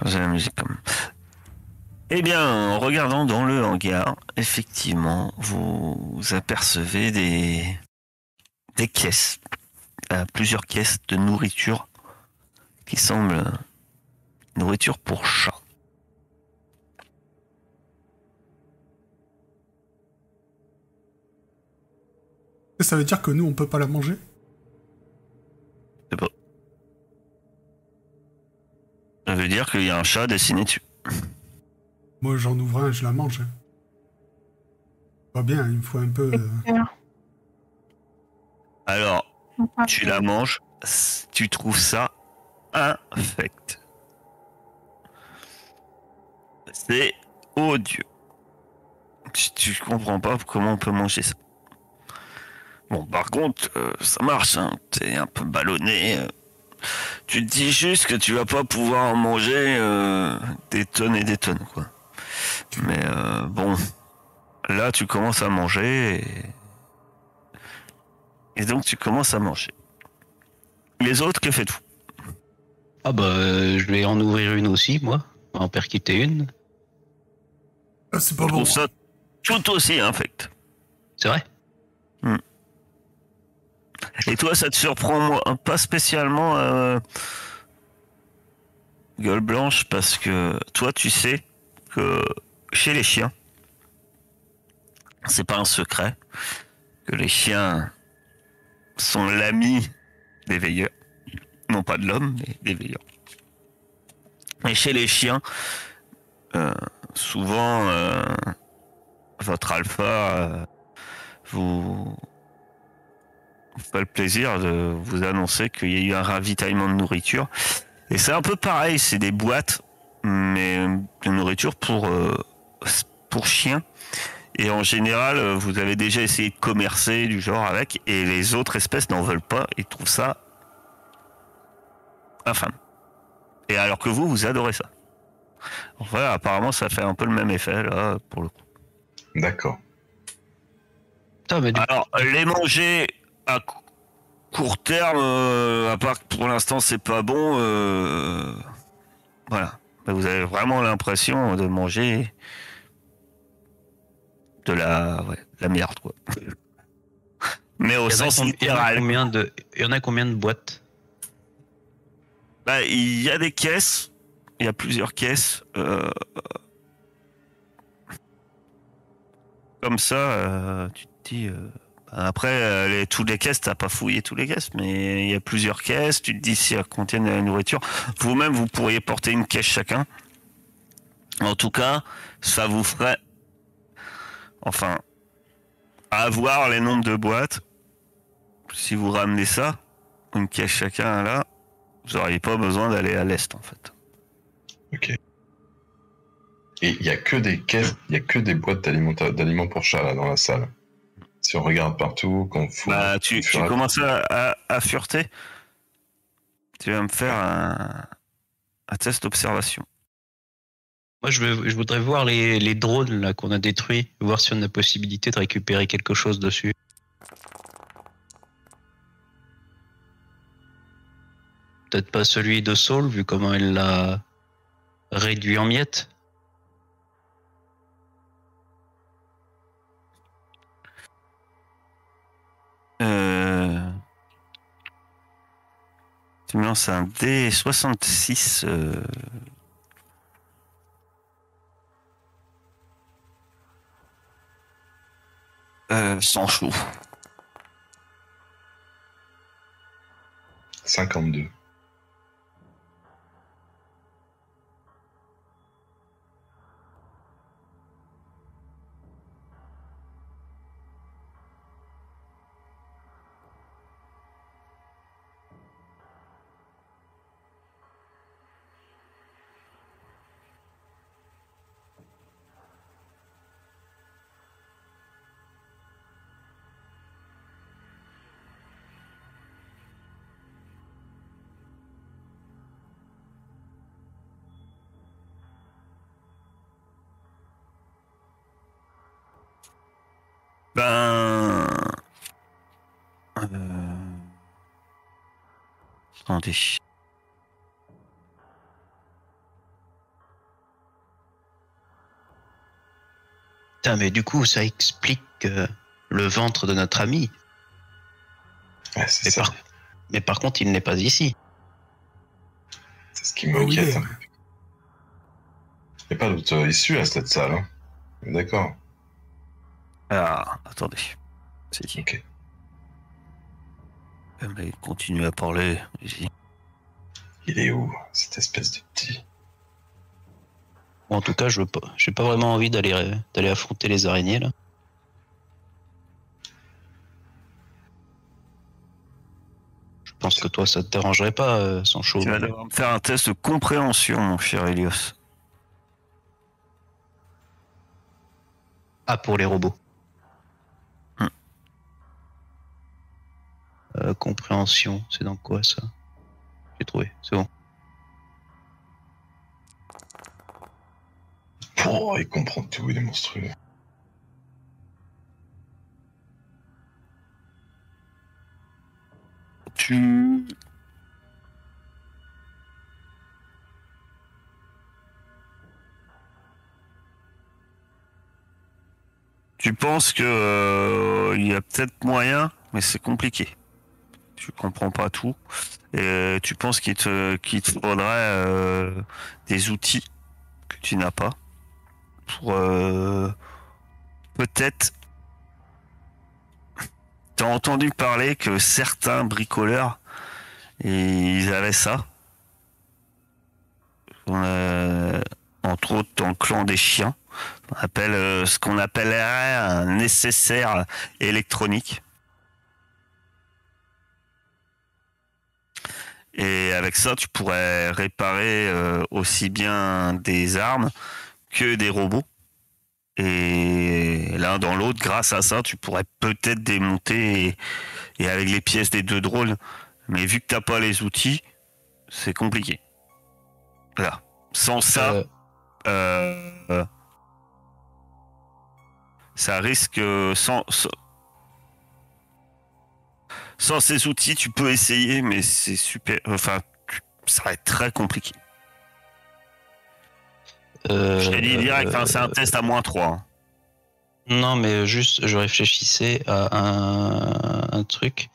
faisait la musique quand même. Eh bien, en regardant dans le hangar, effectivement, vous apercevez des caisses, plusieurs caisses de nourriture qui semblent nourriture pour chat. Et ça veut dire que nous, on peut pas la manger? C'est pas. Ça veut dire qu'il y a un chat dessiné dessus. Moi, j'en ouvre un, je la mange. Pas bien, il me faut un peu... Alors, Enfin, tu la manges, tu trouves ça infect. C'est odieux. Tu comprends pas comment on peut manger ça. Bon, par contre, ça marche, hein. T'es un peu ballonné. Tu te dis juste que tu vas pas pouvoir en manger des tonnes et des tonnes, quoi. Mais bon, là, tu commences à manger et donc tu commences à manger. Les autres, que faites-vous? Ah bah, je vais en ouvrir une aussi, moi. En percuter une. Ah, c'est Je pas bon. trouve ça tout aussi infect. C'est vrai? Et toi, ça te surprend moi, pas spécialement gueule blanche parce que toi, tu sais que chez les chiens, c'est pas un secret que les chiens sont l'ami des veilleurs, non pas de l'homme, mais des veilleurs. Et chez les chiens, souvent, votre alpha vous fait le plaisir de vous annoncer qu'il y a eu un ravitaillement de nourriture. Et c'est un peu pareil, c'est des boîtes, mais de nourriture pour chiens. Et en général, vous avez déjà essayé de commercer du genre avec, et les autres espèces n'en veulent pas, ils trouvent ça infâme. Et alors que vous adorez ça. Enfin, apparemment, ça fait un peu le même effet, là, pour le coup. D'accord. Putain, mais Alors, les manger à court terme, à part que pour l'instant, c'est pas bon, voilà. Vous avez vraiment l'impression de manger de la merde, quoi. Mais au sens littéral. Il y en a combien de boîtes? Bah, il y a des caisses, il y a plusieurs caisses. Comme ça, tu te dis. Après, toutes les caisses, t'as pas fouillé toutes les caisses, mais il y a plusieurs caisses. Tu te dis si elles contiennent de la nourriture. Vous-même, vous pourriez porter une caisse chacun. En tout cas, ça vous ferait, enfin, avoir les nombres de boîtes. Si vous ramenez ça, une caisse chacun là, vous n'auriez pas besoin d'aller à l'est, en fait. Ok. Et il y a que des caisses, il y a que des boîtes d'aliments pour chats là dans la salle. Si on regarde partout, qu'on fout. Bah, tu commences à fureter. Tu vas me faire un test d'observation. Moi, je voudrais voir les drones là qu'on a détruits, voir si on a la possibilité de récupérer quelque chose dessus. Peut-être pas celui de Saul, vu comment elle l'a réduit en miettes. Tu me lances un D66. Sans chou. 52. Ben. Attendez. Putain, mais du coup, ça explique le ventre de notre ami. Ouais, c'est Mais ça. par contre, il n'est pas ici. C'est ce qui me Oh, il inquiète. est. Il n'y a pas d'autre issue à cette salle. Hein. D'accord. Ah, attendez. C'est qui? Ok. Mais continue à parler. Vas-y. Il est où, cette espèce de petit... Bon, en tout cas, j'ai pas vraiment envie d'aller affronter les araignées là. Je pense que toi, ça te dérangerait pas, sans chaud. Tu vas devoir me faire un test de compréhension, mon cher Elios. Ah, pour les robots. Hmm. Compréhension, c'est dans quoi ça? J'ai trouvé, c'est bon. Oh, il comprend tout, il est monstrueux. Tu... Tu penses que il y a peut-être moyen, mais c'est compliqué. Tu comprends pas tout. Et tu penses qu'il te faudrait des outils que tu n'as pas pour peut-être. T'as entendu parler que certains bricoleurs ils avaient ça. Euh, Entre autres dans le clan des chiens. On appelle ce qu'on appellerait un nécessaire électronique. Et avec ça, tu pourrais réparer aussi bien des armes que des robots. Et l'un dans l'autre, grâce à ça, tu pourrais peut-être démonter et avec les pièces des deux drones. Mais vu que t'as pas les outils, c'est compliqué. Voilà. Sans ça, euh, ça risque sans ces outils, tu peux essayer, mais c'est super. Enfin, ça va être très compliqué. Je t'ai dit direct, hein, c'est un test à -3. Hein. Non, mais juste, je réfléchissais à un truc.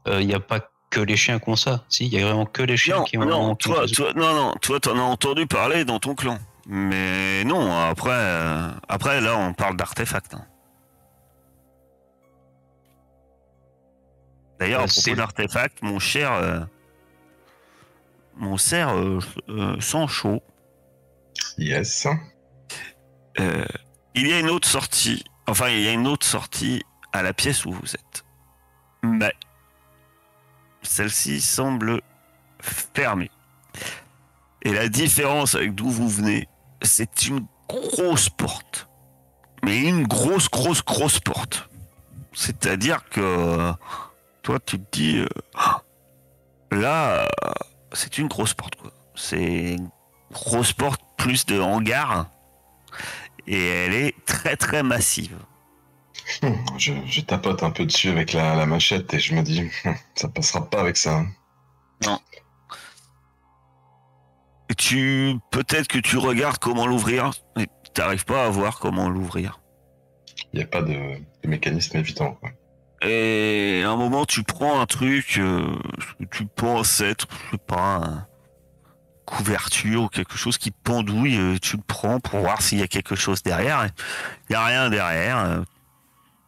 Il n'y a pas que les chiens qui ont ça. Si, il y a vraiment que les chiens Non, qui non, ont toi, toi, t'en as entendu parler dans ton clan. Mais non, après, là, on parle d'artefacts. Hein. D'ailleurs, à propos c'est d'artefacts, mon cher sang chaud, Yes. euh, il y a une autre sortie. Enfin, il y a une autre sortie à la pièce où vous êtes. Mais celle-ci semble fermée. Et la différence avec d'où vous venez, c'est une grosse porte. Mais une grosse, grosse, grosse porte. C'est-à-dire que toi, tu te dis, là, c'est une grosse porte, quoi. C'est une grosse porte plus de hangar. Et elle est très, très massive. Je tapote un peu dessus avec la machette et je me dis, ça passera pas avec ça. Non. Et peut-être que tu regardes comment l'ouvrir, et tu n'arrives pas à voir comment l'ouvrir. Il n'y a pas de mécanisme évident. Quoi. Et à un moment, tu prends un truc que tu penses être, je sais pas, une couverture ou quelque chose qui pendouille, tu le prends pour voir s'il y a quelque chose derrière. Il n'y a rien derrière.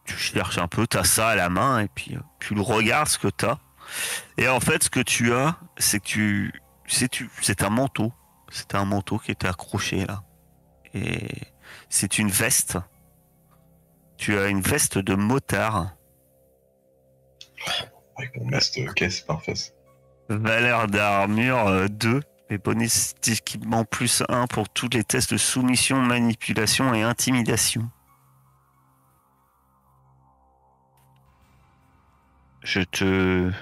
Tu cherches un peu, tu as ça à la main et puis tu le regardes ce que tu as. Et en fait, ce que tu as, c'est que c'est un manteau. C'est un manteau qui était accroché là. Et c'est une veste. Tu as une veste de motard. Avec mon masque de caisse parfait. Valeur d'armure 2 et bonus d'équipement +1 pour tous les tests de soumission, manipulation et intimidation. Je te...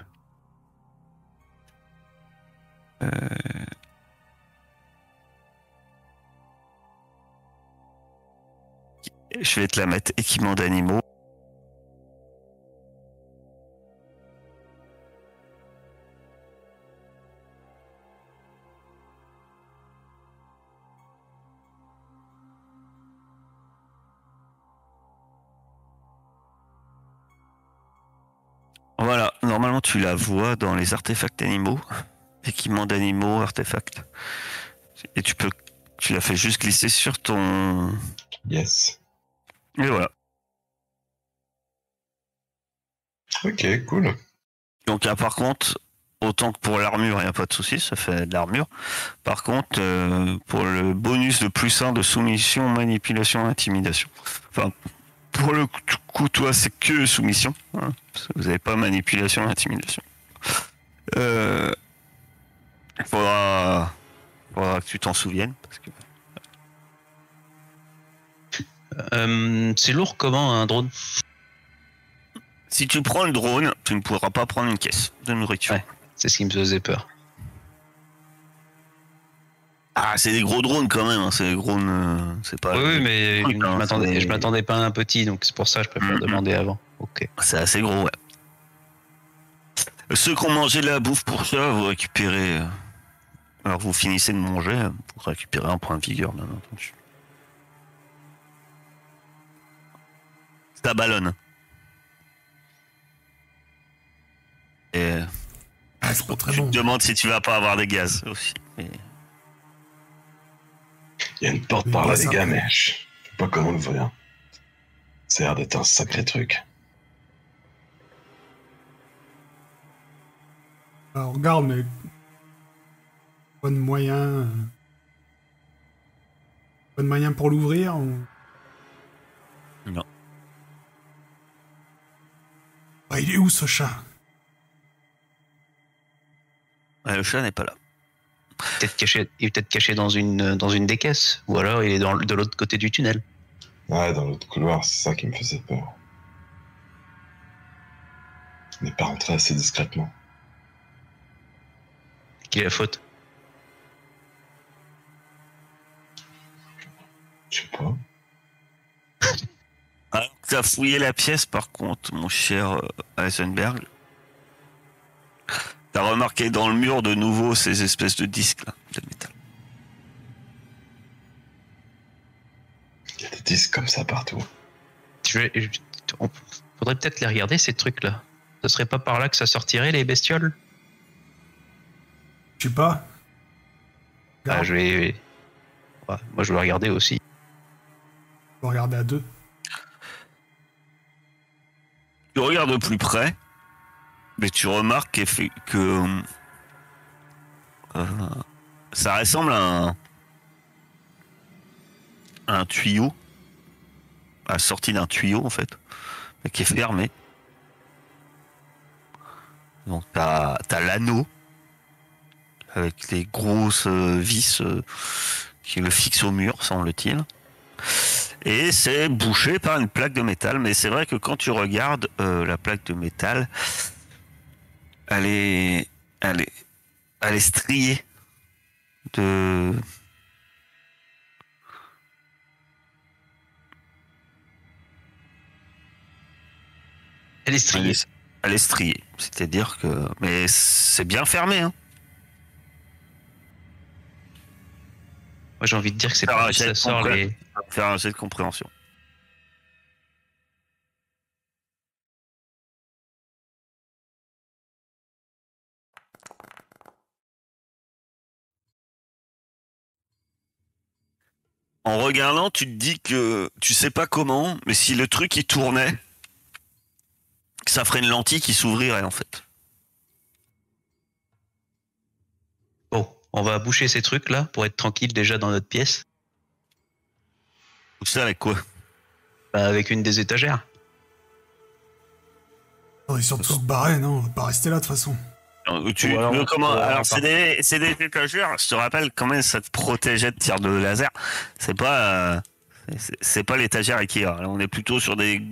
Je vais te la mettre équipement d'animaux. tu la vois dans les artefacts animaux, équipements d'animaux, artefacts. Et tu la fais juste glisser sur ton... Yes. Et voilà. Ok, cool. Donc là, par contre, autant que pour l'armure, il n'y a pas de souci, ça fait de l'armure. Par contre, pour le bonus de +1 de soumission, manipulation, intimidation. Enfin, pour le coup, toi, c'est que soumission. Hein, parce que vous n'avez pas manipulation, intimidation. Il faudra que tu t'en souviennes. Parce que... C'est lourd comment un drone? Si tu prends le drone, tu ne pourras pas prendre une caisse de nourriture. Ouais, c'est ce qui me faisait peur. Ah, c'est des gros drones quand même, hein. C'est des drones, c'est pas... Oui, mais trucs, hein, je m'attendais pas à un petit, donc c'est pour ça que je préfère demander avant. Ok. C'est assez gros, ouais. Ceux qui ont mangé de la bouffe pour ça, vous récupérez... Alors vous finissez de manger, pour récupérer un point de vigueur, bien entendu. Ça ballonne. Et... Ah, c'est pas très tu bon. te demandes si tu vas pas avoir des gaz aussi. Et... Il y a une porte Mais par moi, là, ça les gars, va. mais je sais pas comment l'ouvrir. Ça a l'air d'être un sacré truc. Alors, regarde, mais... Pas de moyen... Pas de moyen pour l'ouvrir ou... Non. Ah, il est où, ce chat? Ouais, le chat n'est pas là. Il est peut-être caché dans une des caisses, ou alors il est de l'autre côté du tunnel. Ouais, dans l'autre couloir, c'est ça qui me faisait peur. Il n'est pas rentré assez discrètement. Qui est la faute? Je sais pas. Alors que t'as fouillé la pièce, par contre, mon cher Heisenberg, t'as remarqué dans le mur de nouveau ces espèces de disques là, de métal. Il y a des disques comme ça partout. On faudrait peut-être les regarder, ces trucs-là. Ce serait pas par là que ça sortirait, les bestioles? Je sais pas. Ah, Regarde, ouais, moi, je vais le regarder aussi. on va regarder à deux. Tu regardes de plus près, mais tu remarques que ça ressemble à un tuyau, à la sortie d'un tuyau en fait, mais qui est fermé. Donc t'as l'anneau avec les grosses vis qui le fixent au mur, semble-t-il. Et c'est bouché par une plaque de métal. Mais c'est vrai que quand tu regardes la plaque de métal, elle est striée de... Elle est striée. Elle est striée. C'est-à-dire que... Mais c'est bien fermé, hein. Moi, j'ai envie de dire que c'est Faire pas un là que jet ça de sort les... Faire un jet de compréhension. En regardant, tu te dis que tu sais pas comment, mais si le truc il tournait, ça ferait une lentille qui s'ouvrirait en fait. Bon, on va boucher ces trucs-là pour être tranquille déjà dans notre pièce. Ou ça avec quoi? Avec une des étagères. On est surtout se barrer, non? On va pas rester là, de toute façon. Tu Ou alors, veux comment? on va Alors pas. c'est des étagères. Je te rappelle quand même ça te protégeait de tirs de laser. C'est pas c'est pas l'étagère Ikea. Là, on est plutôt sur des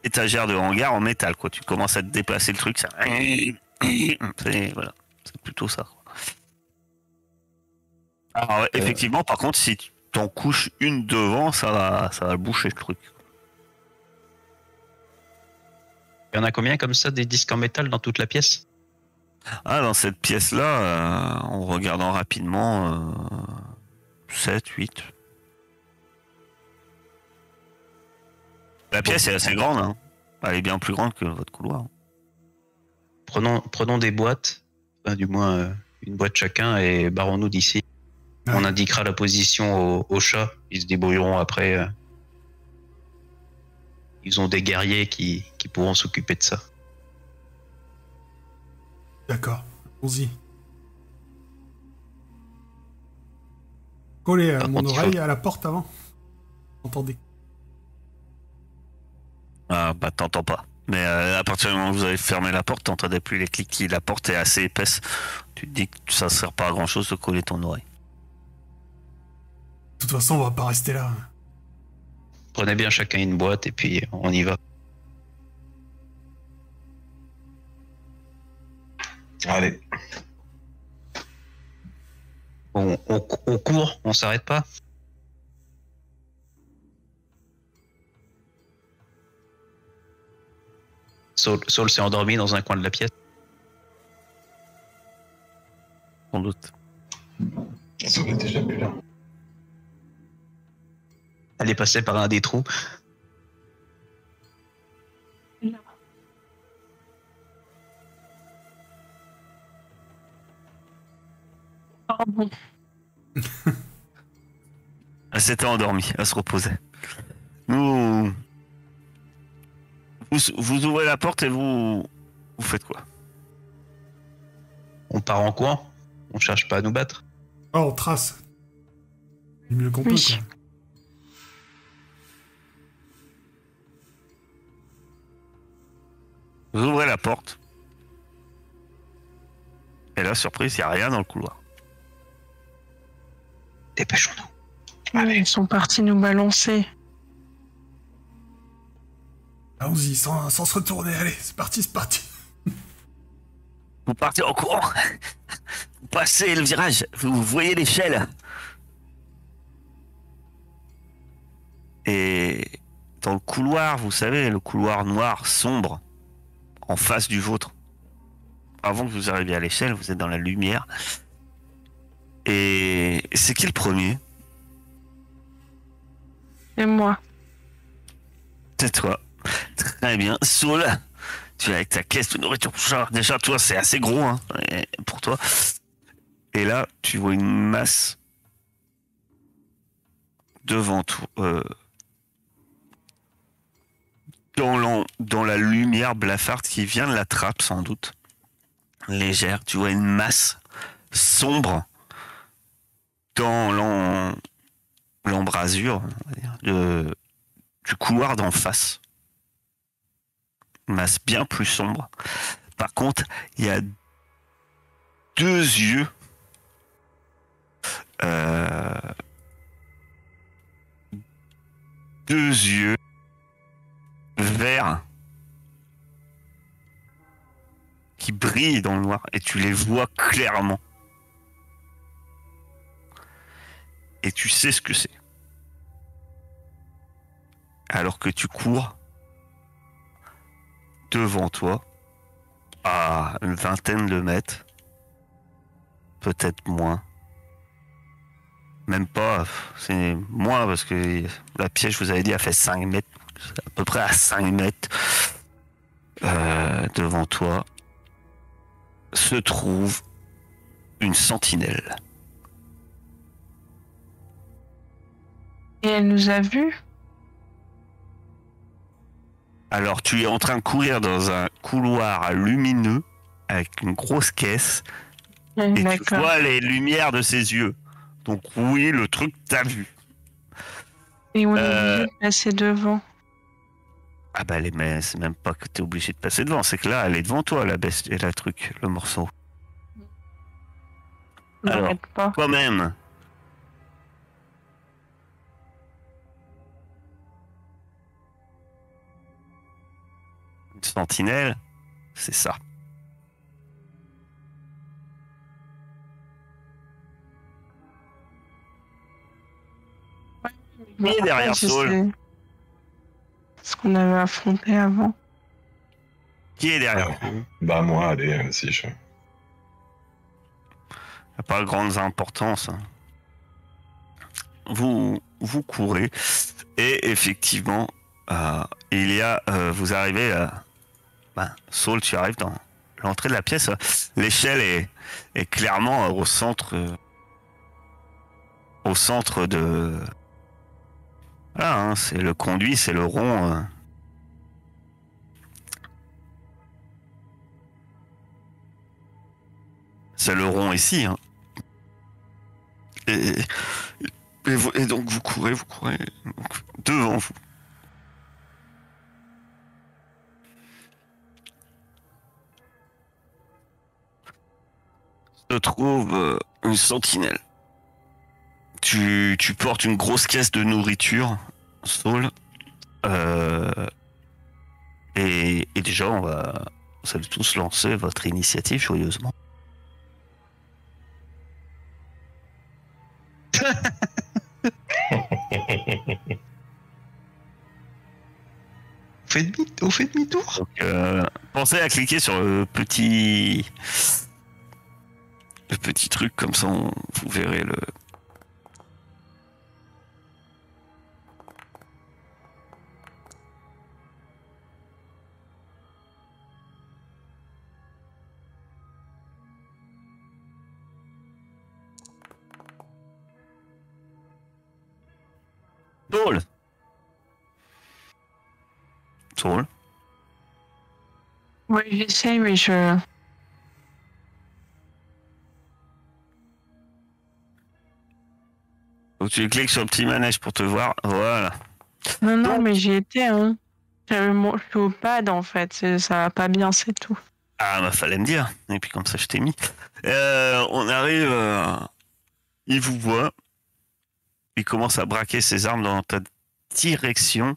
étagères de hangar en métal quoi. Tu commences à te déplacer le truc, ça. Voilà, c'est plutôt ça. Alors effectivement, par contre, si tu t'en couches une devant, ça va boucher le truc. Il y en a combien comme ça, des disques en métal dans toute la pièce? Ah, dans cette pièce-là, en regardant rapidement, 7, 8. La pièce est assez grande, hein. Elle est bien plus grande que votre couloir. prenons des boîtes, enfin, du moins une boîte chacun, et barrons-nous d'ici. Ouais. On indiquera la position aux chats. Ils se débrouilleront après. Ils ont des guerriers qui pourront s'occuper de ça. D'accord, allons-y. Collez Par mon contre, il oreille faut- à la porte avant. Entendez. Ah, bah, t'entends pas. Mais à partir du moment où vous avez fermé la porte, t'entendais plus les cliquetis. La porte est assez épaisse. Tu te dis que ça sert pas à grand chose de coller ton oreille. De toute façon, on va pas rester là. Prenez bien chacun une boîte et puis on y va. Allez. On court, on s'arrête pas. Saul s'est endormi dans un coin de la pièce. Sans doute. Ça va déjà plus là. Elle est passée par un des trous. Pardon. Elle s'était endormie, elle se reposait. Vous ouvrez la porte et vous faites quoi? On part en courant. On cherche pas à nous battre. Oh, on trace. Du mieux qu'on peut, Oui. quoi. Vous ouvrez la porte. Et là, surprise, il n'y a rien dans le couloir. Dépêchons-nous. Ils sont partis nous balancer. Allons-y, sans se retourner. Allez, c'est parti, c'est parti. Vous partez en courant. Vous passez le virage. Vous voyez l'échelle. Et dans le couloir, vous savez, le couloir noir, sombre, en face du vôtre. Avant que vous arriviez à l'échelle, vous êtes dans la lumière. Et c'est qui le premier? Et moi. C'est toi. Très bien. Saul, tu es avec ta caisse de nourriture. Déjà, toi, c'est assez gros hein, pour toi. Et là, tu vois une masse devant toi. Dans la lumière blafarde qui vient de la trappe, sans doute. Légère. Tu vois une masse sombre dans l'embrasure on va dire, du couloir d'en face. Une masse bien plus sombre. Par contre, il y a deux yeux verts qui brillent dans le noir et tu les vois clairement. Et tu sais ce que c'est. Alors que tu cours devant toi à une vingtaine de mètres, peut-être moins. Même pas, c'est moins parce que la pièce, je vous avais dit, elle fait 5 mètres. C'est à peu près à 5 mètres devant toi se trouve une sentinelle. Et elle nous a vus. Alors tu es en train de courir dans un couloir lumineux avec une grosse caisse et tu D'accord. vois les lumières de ses yeux. Donc oui, le truc t'a vu. Et on est obligé de passer devant. Ah bah mais c'est même pas que t'es obligé de passer devant, c'est que là elle est devant toi la bestie et la truc, le morceau. On Alors. n'arrête pas. Quand même. Une sentinelle, c'est ça. Qui est derrière Je Saul? sais ce qu'on avait affronté avant. Qui est derrière vous? Bah moi, allez, si je... Ça n'a pas grande importance. Hein. Vous courez et effectivement, il y a, vous arrivez à... Saul, tu arrives dans l'entrée de la pièce. L'échelle est clairement au centre de... Voilà, hein, c'est le conduit, c'est le rond. C'est le rond ici. Hein. Et donc vous courez donc, devant vous. Se trouve une sentinelle. Tu portes une grosse caisse de nourriture, Saul. Et déjà, vous allez tous lancer votre initiative joyeusement. On fait demi-tour. Donc, pensez à cliquer sur le petit truc comme ça, vous verrez le. Saul. Oui, j'essaye, mais je... Donc tu cliques sur le petit manège pour te voir. Voilà. Non, mais j'y étais, hein. Je suis au pad, en fait. Ça va pas bien, c'est tout. Ah, bah fallait me dire. Et puis comme ça, je t'ai mis. On arrive... il vous voit. Il commence à braquer ses armes dans ta direction.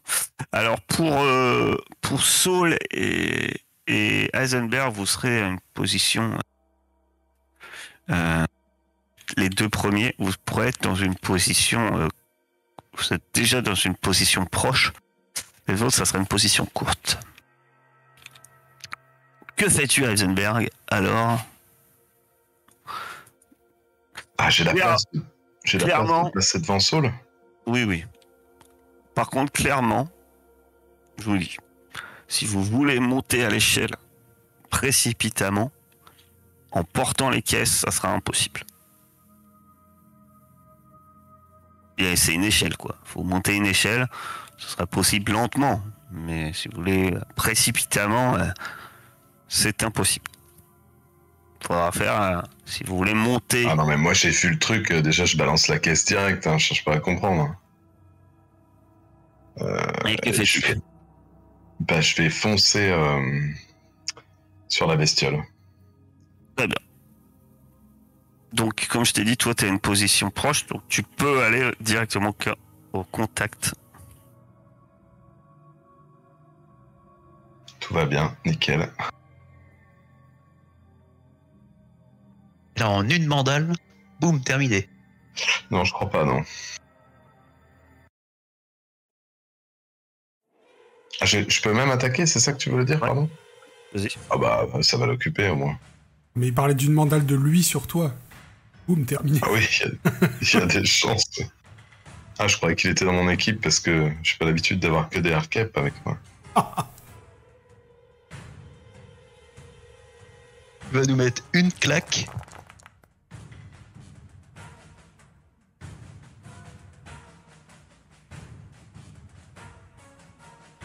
Alors pour Saul et Heisenberg, vous serez à une position... les deux premiers, vous pourrez être dans une position... vous êtes déjà dans une position proche. Les autres, ça sera une position courte. Que fais-tu, Heisenberg, alors? Ah, j'ai la place. J'ai la place de passer devant Saul. Oui. Par contre, clairement, je vous dis, si vous voulez monter à l'échelle précipitamment, en portant les caisses, ça sera impossible. Et c'est une échelle, quoi. Faut monter une échelle, ce sera possible lentement, mais si vous voulez précipitamment, c'est impossible. Faudra faire, si vous voulez monter... Ah non, mais moi j'ai vu le truc, déjà je balance la caisse direct, hein, je cherche pas à comprendre. Et que fais-tu? Je vais foncer sur la bestiole. Très bien. Donc, comme je t'ai dit, toi, tu as une position proche, donc tu peux aller directement au contact. Tout va bien, nickel. Là, en une mandale, boum, terminé. Non, je crois pas, non. Ah, je peux même attaquer, c'est ça que tu voulais dire, pardon? Vas-y. Ah bah, ça va l'occuper au moins. Mais il parlait d'une mandale de lui sur toi. Boum, terminé. Ah oui, il y a des chances. Ah, je croyais qu'il était dans mon équipe parce que j'ai pas l'habitude d'avoir que des hardcaps avec moi. Il va nous mettre une claque.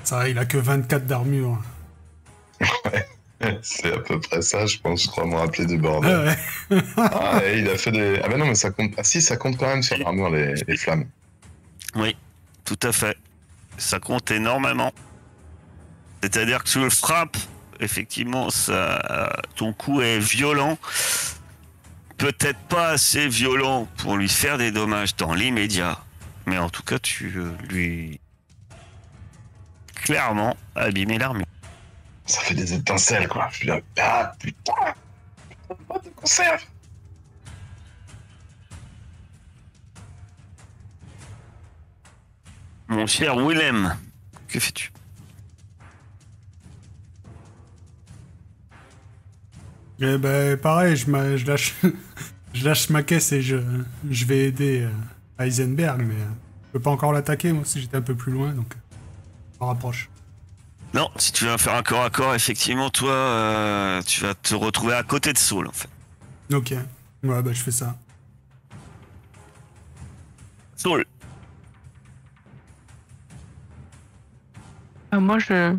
Ça, il a que 24 d'armure. Ouais, c'est à peu près ça, je pense. Je crois me rappeler du bordel. Ah ouais. Ah, et il a fait des... Ah ben non, mais ça compte... Ah si, ça compte quand même sur l'armure, les flammes. Oui, tout à fait. Ça compte énormément. C'est-à-dire que tu le frappes, effectivement, ton coup est violent. Peut-être pas assez violent pour lui faire des dommages dans l'immédiat. Mais en tout cas, tu lui... clairement abîmer l'armure. Ça fait des étincelles, quoi. Je suis là, ah putain, pas de conserve. Mon cher Willem, que fais-tu? Eh ben, pareil, je lâche, je lâche ma caisse et je vais aider Heisenberg, mais je peux pas encore l'attaquer, moi, si j'étais un peu plus loin, donc je me rapproche. Non, si tu veux faire un corps à corps, effectivement, toi, tu vas te retrouver à côté de Saul, en fait. Ok. Ouais, bah je fais ça. Saul. Moi, je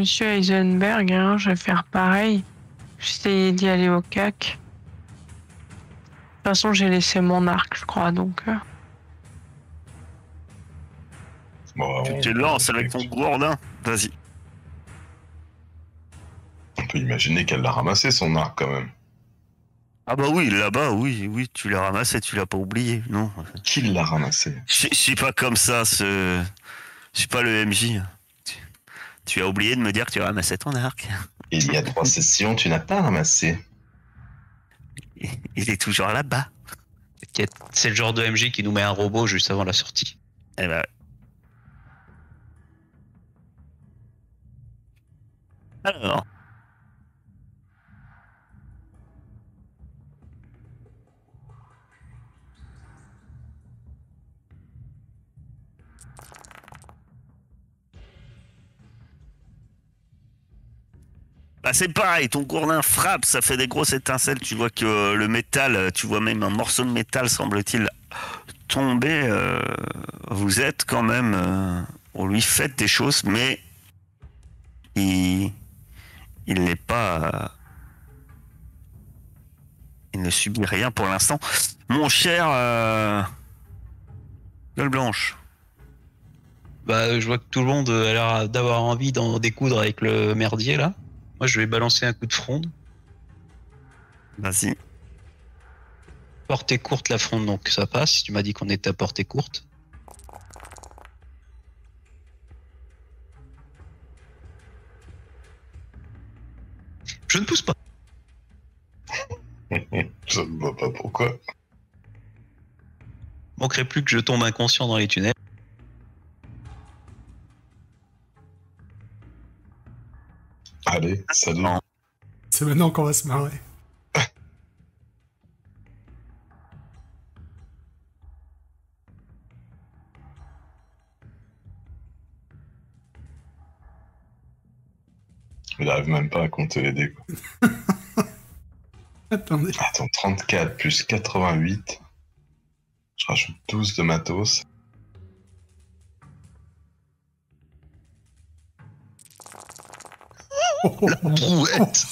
suis Heisenberg, hein, je vais faire pareil. J'essayais d'y aller au cac. De toute façon, j'ai laissé mon arc, je crois, donc... Bon, Tu te lances avec ton gourdin. Vas-y. On peut imaginer qu'elle l'a ramassé son arc quand même. Ah bah oui, là-bas, oui, tu l'as ramassé, tu l'as pas oublié, non. Qui l'a ramassé? Je suis pas comme ça, je suis pas le MJ. Tu as oublié de me dire que tu ramassais ton arc. Il y a 3 sessions, tu n'as pas ramassé. Il est toujours là-bas. T'inquiète, c'est le genre de MJ qui nous met un robot juste avant la sortie. Eh ben. Alors. Bah c'est pareil, ton gourdin frappe, ça fait des grosses étincelles, tu vois que le métal, tu vois même un morceau de métal semble-t-il tomber. Vous êtes quand même, on lui fait des choses, mais il n'est pas, il ne subit rien pour l'instant. Mon cher gueule blanche. Bah, je vois que tout le monde a l'air d'avoir envie d'en découdre avec le merdier là. Moi, je vais balancer un coup de fronde. Vas-y. Portée courte la fronde, donc ça passe. Tu m'as dit qu'on était à portée courte. Je ne pousse pas. Je ne vois pas pourquoi. Manquerait plus que je tombe inconscient dans les tunnels. Allez, salut. C'est maintenant qu'on va se marrer. Il arrive même pas à compter les dés, quoi. Attendez. Attends, 34 plus 88. Je rajoute 12 de matos. La brouette.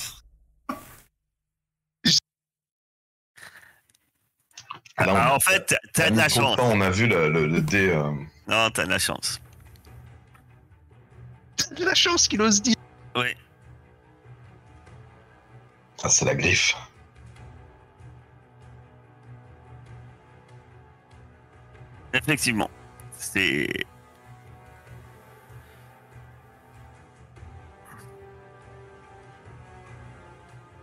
Là, En fait, t'as de la chance. On a vu le dé. Non, t'as de la chance. T'as de la chance qu'il ose dire. Oui. Ah, c'est la griffe. Effectivement. C'est.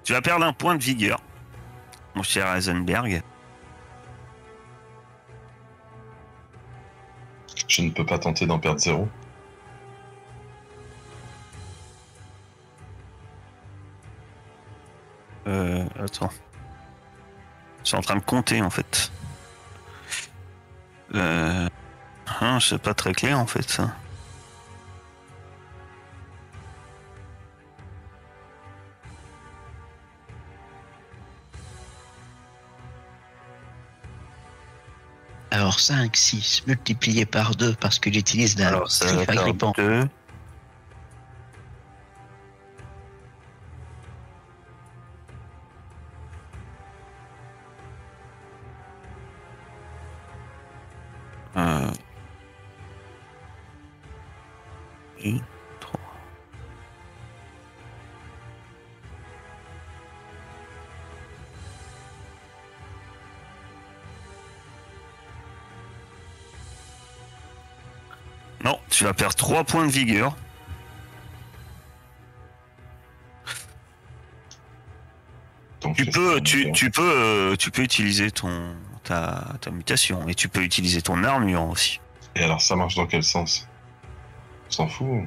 Tu vas perdre un point de vigueur, mon cher Heisenberg. Je ne peux pas tenter d'en perdre 0. Attends. Je suis en train de compter en fait. C'est pas très clair en fait ça. Alors 5, 6 multiplié par 2 parce qu'il utilise la Alors ça va griffe faire agrippant. 2. Et 3. Non, tu vas perdre 3 points de vigueur. Donc, Tu peux utiliser ta mutation et tu peux utiliser ton armure aussi. Et alors, ça marche dans quel sens? On s'en fout.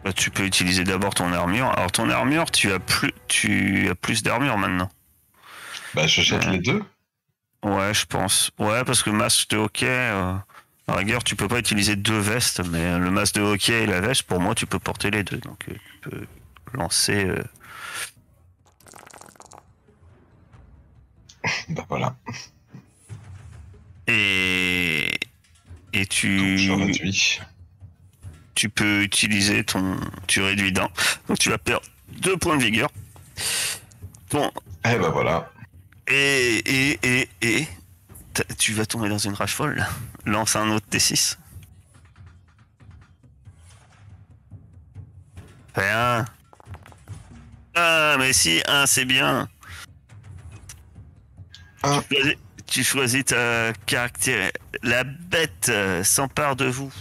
Bah, tu peux utiliser d'abord ton armure. Alors ton armure, tu as plus d'armure maintenant. Bah, je jette les deux. Ouais, je pense. Ouais, parce que masque de hockey, À la rigueur, tu peux pas utiliser 2 vestes, mais le masque de hockey et la veste, pour moi, tu peux porter les deux. Donc, tu peux lancer. Bah voilà. Et Donc, je réduis. tu peux utiliser ton. Tu réduis d'un. Donc, tu vas perdre 2 points de vigueur. Bon. Et bah voilà. Et. Tu vas tomber dans une rage folle. Là. Lance un autre D6. Rien. Ah, mais si, 1, c'est bien. Un. Tu choisis ta caractère. La bête s'empare de vous.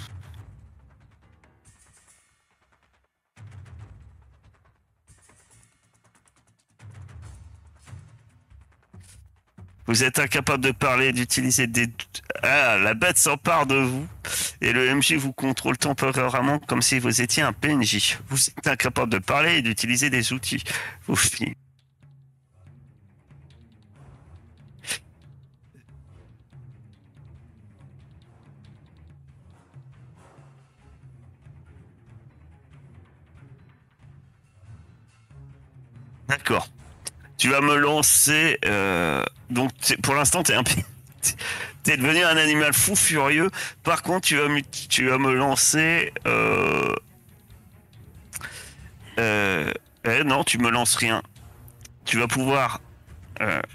Vous êtes incapable de parler, d'utiliser des... Ah, la bête s'empare de vous. Et le MJ vous contrôle temporairement comme si vous étiez un PNJ. Vous êtes incapable de parler et d'utiliser des outils. Vous filez. D'accord. Tu vas me lancer. Donc, pour l'instant, t'es devenu un animal fou furieux. Par contre, tu vas me lancer. Non, tu me lances rien. Tu vas pouvoir.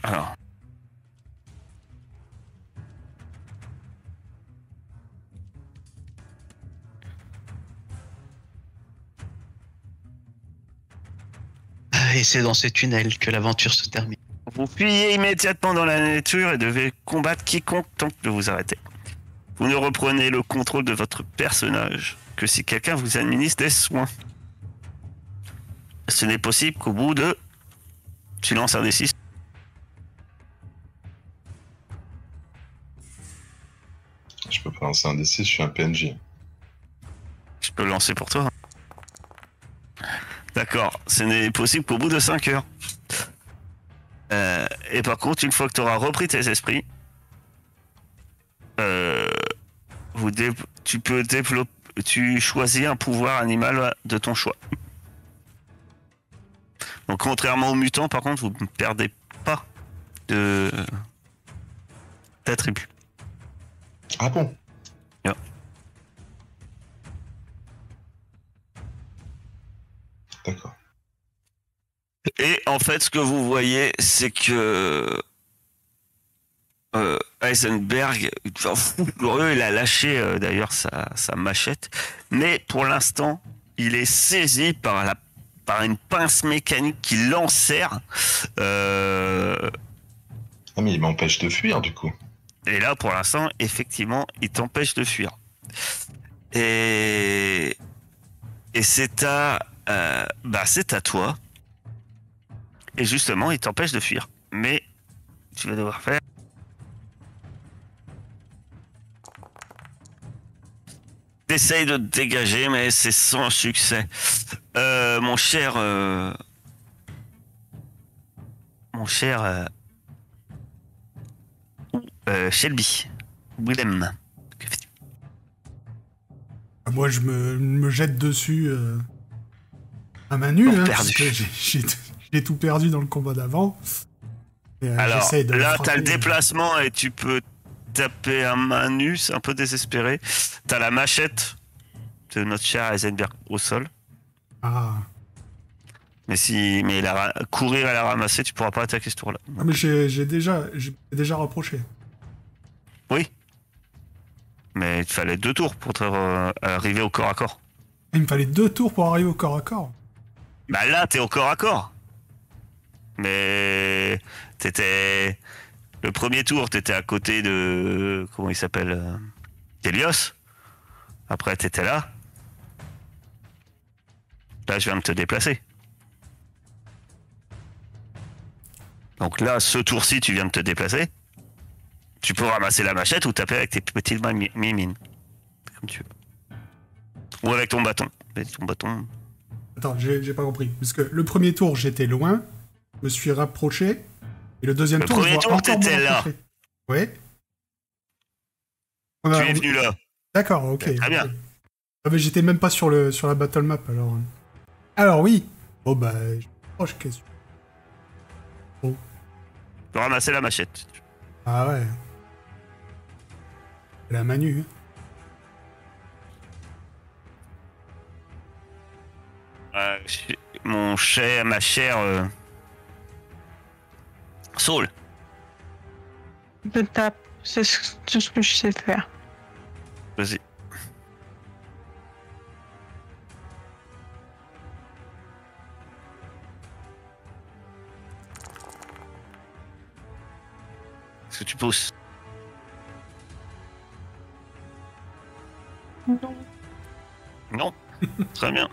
Alors. Et c'est dans ces tunnels que l'aventure se termine. Vous fuyez immédiatement dans la nature et devez combattre quiconque tente de vous arrêter. Vous ne reprenez le contrôle de votre personnage que si quelqu'un vous administre des soins. Ce n'est possible qu'au bout de... Tu lances un D6. Je peux pas lancer un D6, je suis un PNJ. Je peux le lancer pour toi. D'accord, ce n'est possible qu'au bout de 5 heures. Et par contre, une fois que tu auras repris tes esprits, tu peux développer, tu choisis un pouvoir animal de ton choix. Donc contrairement aux mutants, par contre, vous ne perdez pas d'attributs. Ah bon? Yeah. D'accord. Et en fait, ce que vous voyez, c'est que Heisenberg, fou furieux, il a lâché d'ailleurs sa machette, mais pour l'instant, il est saisi par une pince mécanique qui l'enserre. Ah mais il m'empêche de fuir du coup. Et là, pour l'instant, effectivement, il t'empêche de fuir. Et c'est à toi. Et justement, il t'empêche de fuir. Mais tu vas devoir faire... T'essayes de te dégager, mais c'est sans succès. Mon cher... Shelby. Willem. Que fais-tu? Moi, je me jette dessus à main nue, hein, parce que j'ai tout perdu dans le combat d'avant. Alors, là, t'as le déplacement et tu peux taper à main nue, c'est un peu désespéré. T'as la machette de notre cher Heisenberg au sol. Ah. Mais courir à la ramasser, tu pourras pas attaquer ce tour-là. Ah, mais j'ai déjà rapproché. Oui. Mais il te fallait 2 tours pour arriver au corps à corps. Il me fallait 2 tours pour arriver au corps à corps. Bah là, t'es au corps à corps. Mais t'étais... Le premier tour, t'étais à côté de... Comment il s'appelle Helios. Après, t'étais là. Là, je viens de te déplacer. Donc là, ce tour-ci, tu viens de te déplacer. Tu peux ramasser la machette ou taper avec tes petites mains mimines. Comme tu veux. Ou avec ton bâton. Avec ton bâton. Attends, j'ai pas compris. Parce que le premier tour, j'étais loin. Je me suis rapproché. Et le deuxième tour, je vois encore me là. Oui. Tu es venu là. D'accord, ok. Très bien. Ah, mais j'étais même pas sur la battle map alors. Alors oui. Bon bah, je proche qu'est-ce que... Tu peux ramasser la machette. Ah ouais. La Manu. Ma chère Saul. Je tape. C'est tout ce que je sais faire. Vas-y. Est-ce que tu pousses? Non. Non. Très bien.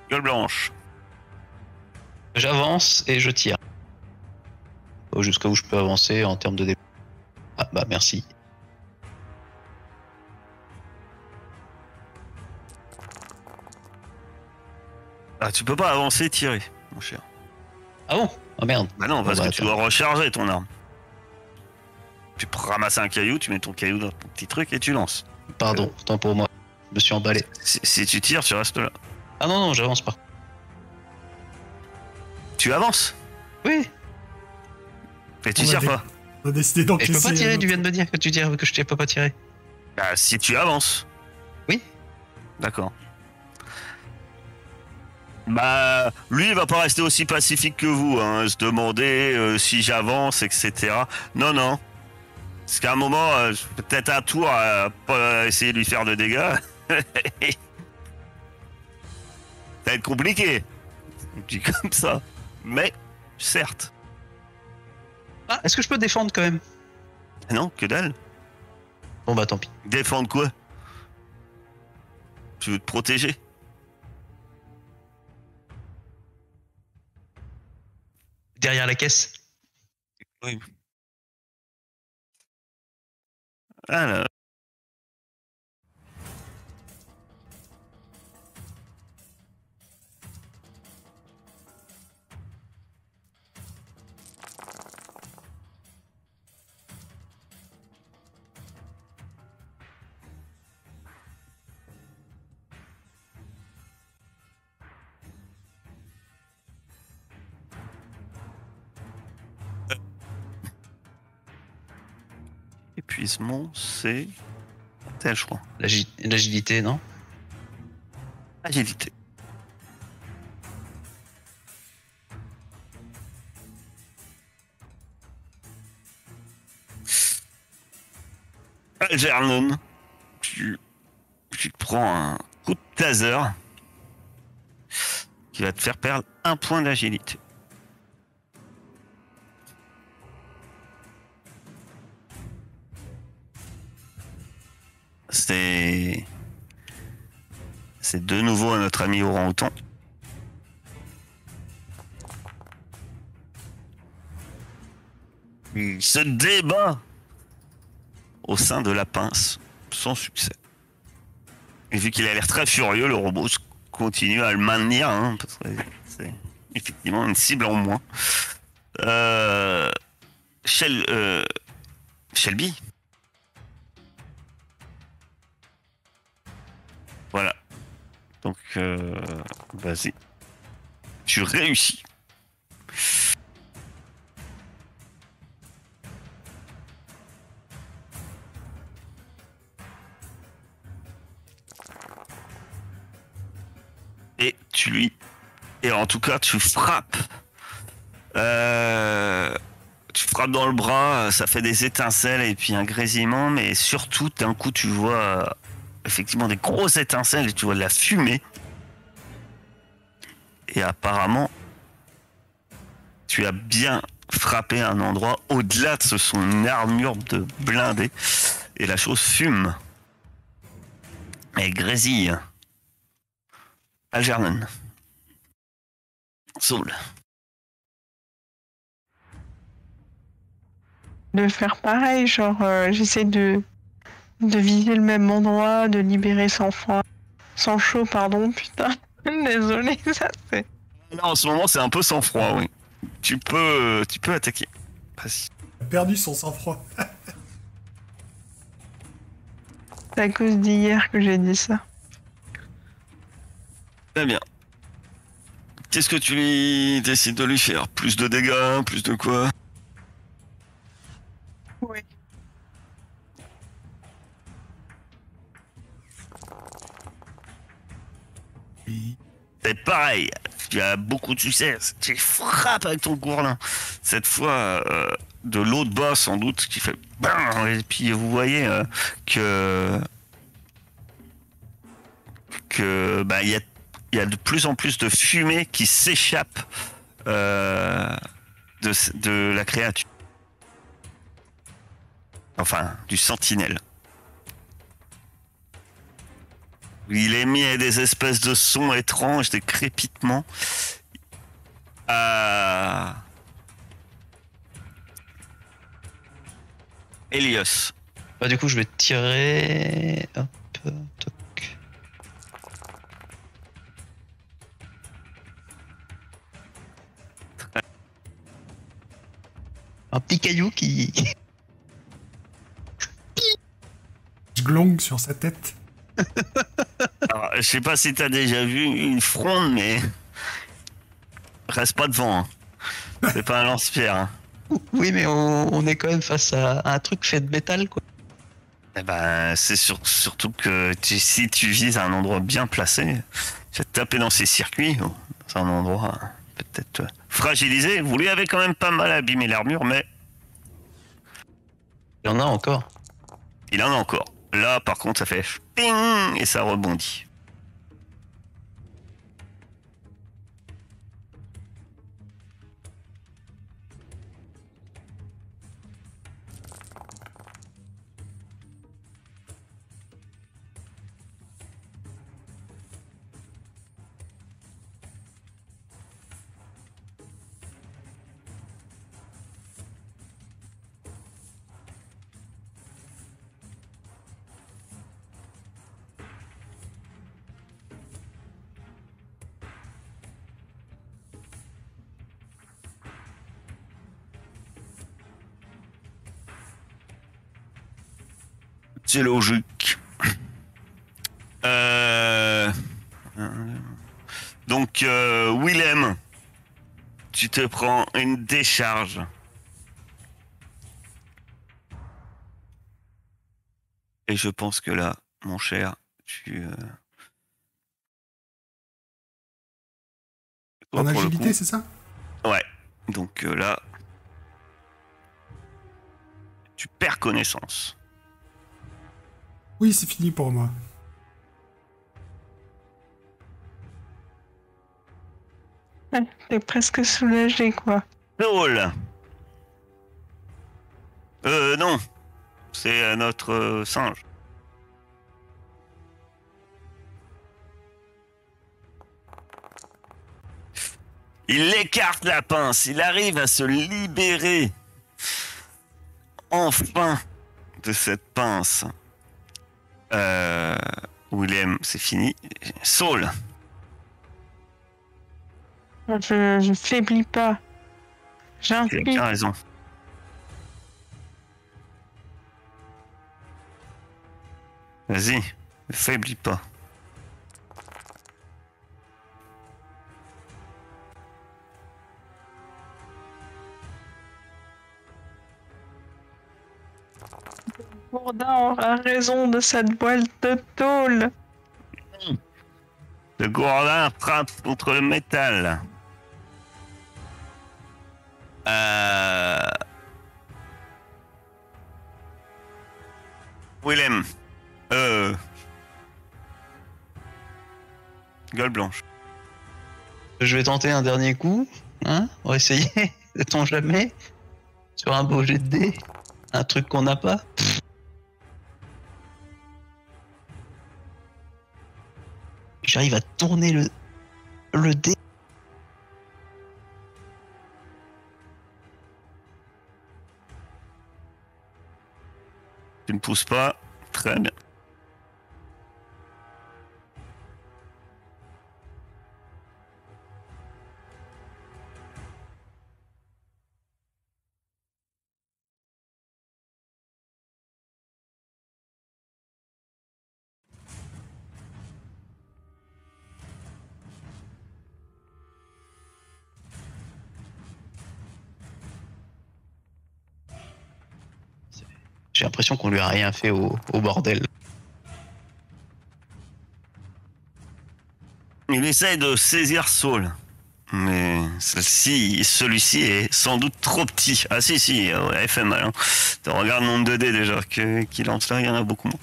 Gueule blanche. J'avance et je tire. Jusqu'à où je peux avancer en termes de dépôt. Ah bah merci. Ah, tu peux pas avancer et tirer, mon cher. Ah bon? Ah merde. Bah non, parce Bon, bah, que tu dois recharger ton arme. Tu ramasses un caillou, tu mets ton caillou dans ton petit truc et tu lances. Pardon, tant pour moi. Je me suis emballé. Si tu tires, tu restes là. Ah non, non, j'avance pas. Tu avances Oui. et tu On a tires des- pas. On a décidé Et je d'encaisser. peux pas tirer, tu viens de me dire que tu tires, que je peux pas tirer. Bah, si tu avances. Oui. D'accord. Bah, lui, il va pas rester aussi pacifique que vous, hein, se demander si j'avance, etc. Non, non. Parce qu'à un moment, peut-être un tour à pas essayer de lui faire de dégâts. Ça va être compliqué. Je dis comme ça. Mais, certes. Ah, est-ce que je peux défendre quand même? Non, que dalle. Bon bah tant pis. Défendre quoi? Tu veux te protéger? Derrière la caisse. Oui. Alors. Épuisement, c'est tel, je crois. L'agilité, non? Agilité. Algernon, tu te prends un coup de taser qui va te faire perdre un point d'agilité. C'est de nouveau à notre ami orang-outan. Il se débat au sein de la pince, sans succès. Et vu qu'il a l'air très furieux, le robot continue à le maintenir, hein, parce que c'est effectivement une cible en moins. Shelby. Voilà. Donc, vas-y. Tu réussis. Et tu lui... Et en tout cas, tu frappes. Tu frappes dans le bras, ça fait des étincelles et puis un grésillement, mais surtout, d'un coup, tu vois effectivement des grosses étincelles et tu vois de la fumée. Et apparemment, tu as bien frappé un endroit au-delà de son armure de blindé. Et la chose fume. Elle grésille. Algernon. Saul. De faire pareil, genre j'essaie de viser le même endroit, de libérer sang chaud, pardon, putain. Désolé, ça c'est... Non, en ce moment, c'est un peu sans froid, oui. Tu peux attaquer. Vas-y. Il a perdu son sang-froid. C'est à cause d'hier que j'ai dit ça. Très bien. Qu'est-ce que tu lui décides de lui faire? Plus de dégâts, plus de quoi? Oui. Oui. C'est pareil, tu as beaucoup de succès, tu frappes avec ton gourlin. Cette fois, de l'autre bas sans doute, qui fait BAM! Et puis vous voyez bah, il y a de plus en plus de fumée qui s'échappe de la créature. Enfin, du sentinelle. Il émet des espèces de sons étranges, des crépitements. Helios. Bah, du coup, je vais tirer. Hop, toc. Un petit caillou qui. Je glongue sur sa tête. Alors, je sais pas si t'as déjà vu une fronde, mais reste pas devant. Hein. C'est pas un lance-pierre. Hein. Oui, mais on est quand même face à un truc fait de métal, quoi. Eh ben, c'est surtout que si tu vises à un endroit bien placé, tu vas te taper dans ces circuits, dans un endroit peut-être fragilisé. Vous lui avez quand même pas mal abîmé l'armure, mais Il y en a encore. il en a encore. Là, par contre, ça fait ping et ça rebondit. C'est logique. Donc, Willem, tu te prends une décharge. Et je pense que là, mon cher, tu... En agilité, c'est ça? Ouais. Donc là, tu perds connaissance. Oui, c'est fini pour moi. Ouais, t'es presque soulagé, quoi. Saul. Non. C'est notre singe. Il écarte la pince. Il arrive à se libérer. Enfin. De cette pince. Willem, c'est fini. Saul. Je faiblis pas. Tu as J'insiste. bien raison. Vas-y, ne faiblis pas. Bourdin aura raison de cette voile de tôle. Le gourdin frappe contre le métal. Willem. Gueule blanche. Je vais tenter un dernier coup, hein, pour essayer, sait-on jamais, sur un beau jet de dés, un truc qu'on n'a pas. J'arrive à tourner le dé. Tu ne pousses pas. Très bien. J'ai l'impression qu'on lui a rien fait au bordel. Il essaye de saisir Saul. Mais celui-ci est sans doute trop petit. Ah si, elle fait mal. Hein. Tu regardes le nombre de dés déjà qu'il lance là, il y en a beaucoup moins.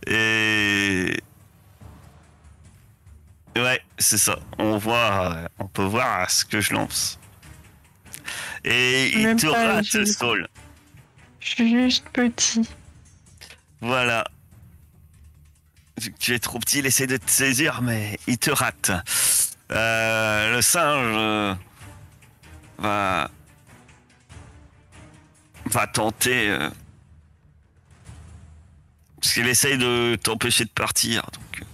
Et... Ouais, c'est ça. On peut voir ce que je lance. Et il te rate, Saul. Je suis juste petit. Voilà. Tu es trop petit, il essaie de te saisir, mais il te rate. Le singe va tenter parce qu'il essaye de t'empêcher de partir. Donc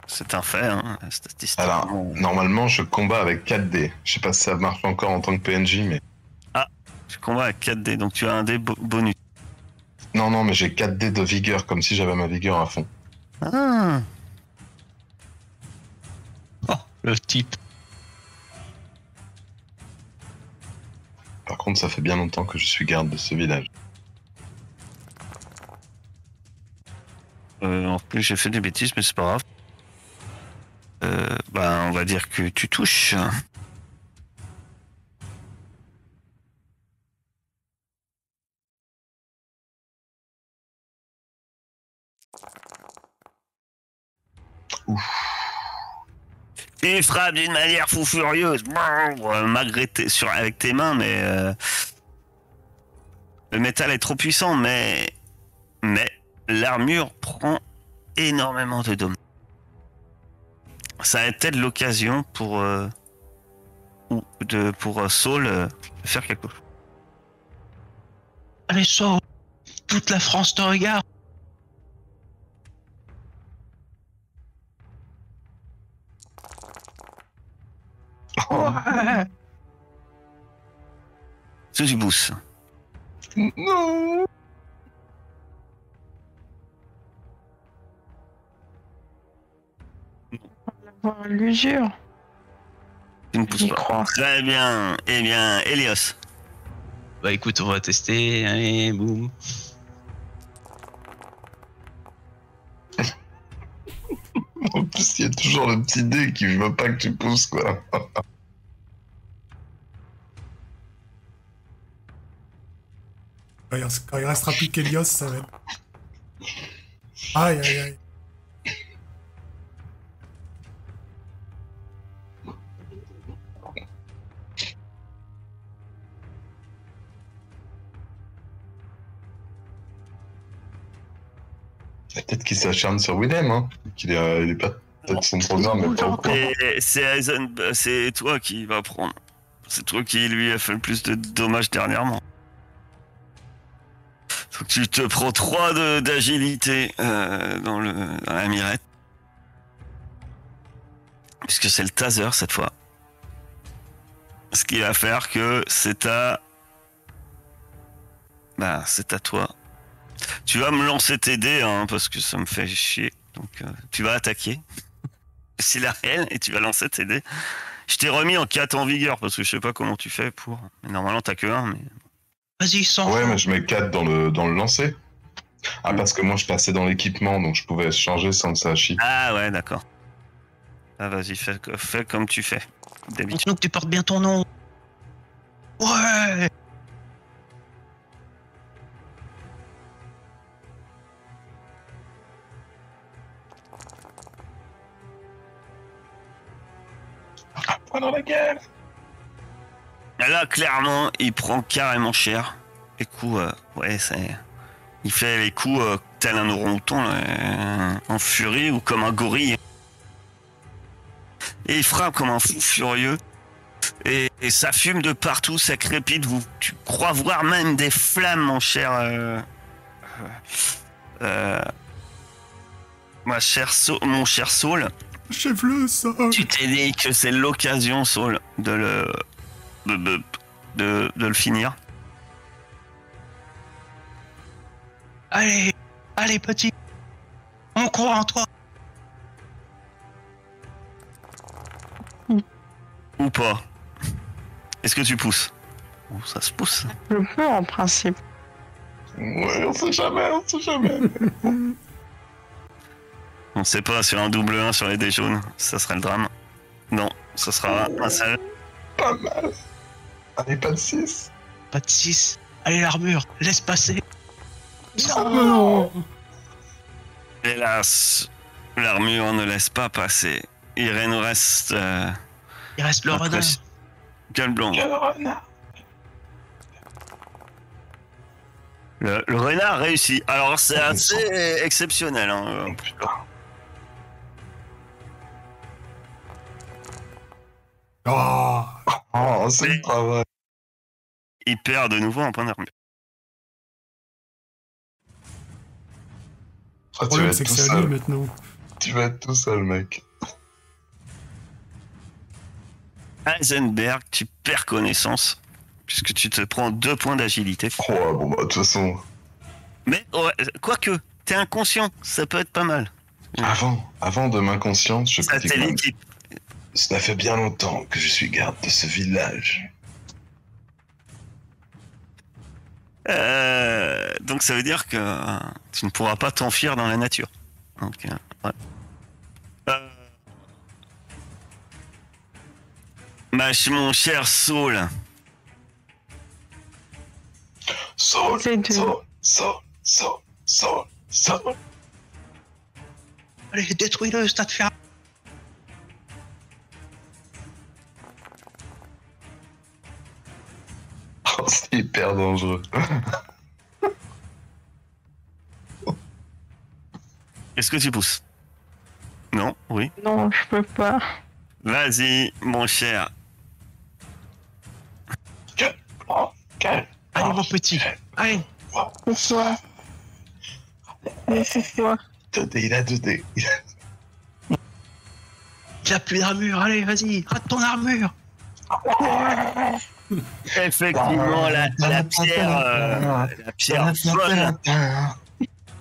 c'est un fait, hein, statistiquement. Alors, normalement, je combats avec 4 dés. Je sais pas si ça marche encore en tant que PNJ, mais... Ah, tu combats avec 4 dés, donc tu as un dé bonus. Non, mais j'ai 4 dés de vigueur, comme si j'avais ma vigueur à fond. Ah. Oh, le type. Par contre, ça fait bien longtemps que je suis garde de ce village. En plus, j'ai fait des bêtises, mais c'est pas grave. On va dire que tu touches. Ouf. Tu frappes d'une manière fou furieuse, malgré avec tes mains, mais le métal est trop puissant, mais l'armure prend énormément de dommages. Ça a peut-être l'occasion pour Saul de faire quelque chose. Allez, Saul, toute la France te regarde. Ouais. C'est du boost. Non. L'usure. Tu ne pousses pas. Très bien. Eh bien, Elios. Bah écoute, on va tester. Allez, boum. En plus, il y a toujours le petit dé qui veut pas que tu pousses, quoi. Quand il restera plus qu'Elios, ça va être... Aïe, aïe, aïe. Peut-être qu'il s'acharne sur Willem, hein. Il est pas... Peut-être son programme est pas au courant. C'est toi qui va prendre. C'est toi qui lui a fait le plus de dommages dernièrement. Donc tu te prends 3 d'agilité dans la mirette. Puisque c'est le taser cette fois. Ce qui va faire que c'est à toi. Tu vas me lancer tes dés, hein, parce que ça me fait chier. Donc tu vas attaquer. C'est la réelle et tu vas lancer tes dés. Je t'ai remis en 4 en vigueur parce que je sais pas comment tu fais pour. Mais normalement t'as que 1, mais. Vas-y, sens. Ouais, mais je mets 4 dans le lancer. Ah, parce que moi je passais dans l'équipement, donc je pouvais changer sans que ça chie. Ah ouais, d'accord. Ah vas-y, fais comme tu fais. D'habitude. Donc tu portes bien ton nom. Ouais. Prenons la guerre. Là, clairement, il prend carrément cher. Les coups, il fait les coups tel un orang-outan, en furie ou comme un gorille. Et il frappe comme un fou furieux. Et ça fume de partout, ça crépite. Tu crois voir même des flammes, mon cher. Mon cher Saul. Achève-le, ça. Tu t'es dit que c'est l'occasion, Saul, de le finir. Allez, petit. On croit en toi. Ou pas. Est-ce que tu pousses? Ça se pousse. Je peux en principe. Ouais, on sait jamais, on sait jamais. On sait pas, sur un double 1 sur les dés jaunes, ça serait le drame. Non, ce sera un seul. Pas mal. Allez, pas de 6. Pas de 6. Allez, l'armure, laisse passer. Non. Hélas, l'armure ne laisse pas passer. Il nous reste... Il reste le renard. Gueule blanc. Quel renard. Le renard réussit. Alors c'est assez exceptionnel. Hein. Oh, putain. Oh. Oh, c'est le travail. Il perd de nouveau en point d'armure. Ah, Le tu vas problème, être c'est que tout c'est à lui seul. maintenant. Tu vas être tout seul, mec. Heisenberg, tu perds connaissance, puisque tu te prends 2 points d'agilité. Oh, bon, bah, de toute façon, Mais ouais, quoique, t'es inconscient, ça peut être pas mal. avant de m'inconsciente, je Ça peux dire t'est que l'équipe. cela fait bien longtemps que je suis garde de ce village. Donc ça veut dire que tu ne pourras pas t'enfuir dans la nature. Donc, ouais. Mon cher Saul, Saul, C'est de- Saul. Allez, détruis-le, stade fer. Oh, c'est hyper dangereux. est-ce que tu pousses? Non? Oui? Non, je peux pas. Vas-y, mon cher. Allez, mon petit. Allez. Pourquoi? Mais pourquoi? 2D, il a 2D. Il a plus d'armure. Allez, vas-y, rate ton armure. Effectivement, la pierre folle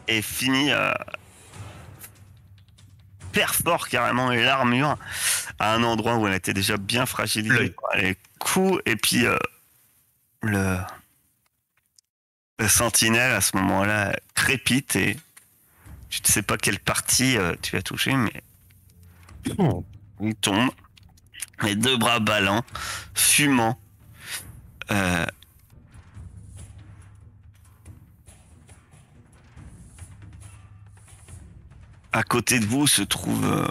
est finie. Perfore carrément l'armure à un endroit où elle était déjà bien fragilisée par les coups, et puis le sentinelle à ce moment-là crépite et tu ne sais pas quelle partie tu as touché, mais il tombe, les 2 bras ballants, fumant. À côté de vous se trouve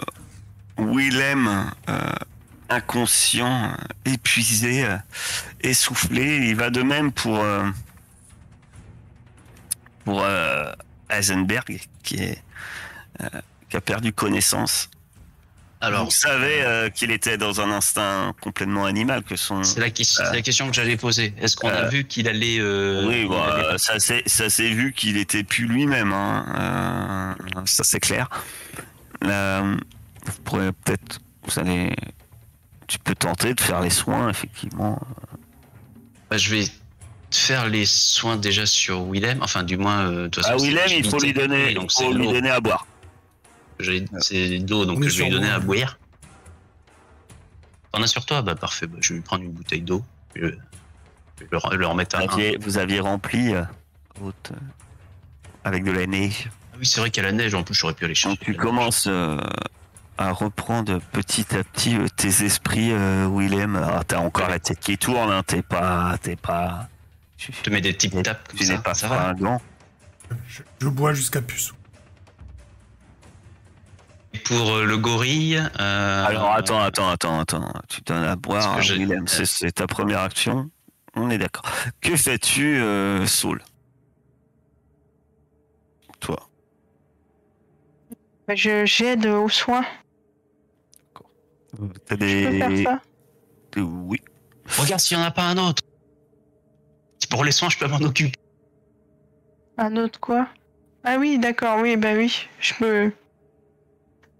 Willem, inconscient, épuisé, essoufflé. Il va de même pour Heisenberg, qui a perdu connaissance. Alors, vous savez qu'il était dans un instinct complètement animal, que son... c'est la question que j'allais poser. Est-ce qu'on a vu qu'il allait... oui, il allait- ça s'est vu qu'il était plus lui-même. Hein. Ça c'est clair. Vous pourrez peut-être... Tu peux tenter de faire les soins, effectivement. Bah, je vais faire les soins déjà sur Willem. Enfin, du moins... de toute façon, c'est Willem, il faut l'agilité. lui donner, Donc, il faut lui donner à boire. C'est d'eau, donc On est je vais lui sur donner moi. à boire. T'en as sur toi? Bah parfait, bah, je vais lui prendre une bouteille d'eau. Je vais le remettre à un. Vous aviez rempli avec de la neige. Ah oui, c'est vrai qu'il y a la neige, en plus j'aurais pu aller chercher. Donc tu commences à reprendre petit à petit tes esprits, Willem. Alors, t'as encore la tête qui tourne, hein. T'es pas. Je te mets des petites tapes comme Tu n'es ça, pas ça va. fringant. Je bois jusqu'à puce. Et pour le gorille... Alors attends. Tu donnes à boire à Parce que Willem. C'est ta première action. On est d'accord. Que fais-tu, Saul? Toi. J'aide aux soins. T'as Je peux faire ça? Oui. Regarde s'il n'y en a pas un autre. Pour les soins, je peux m'en occuper. Un autre quoi? Ah oui, d'accord, oui, bah oui. Je peux...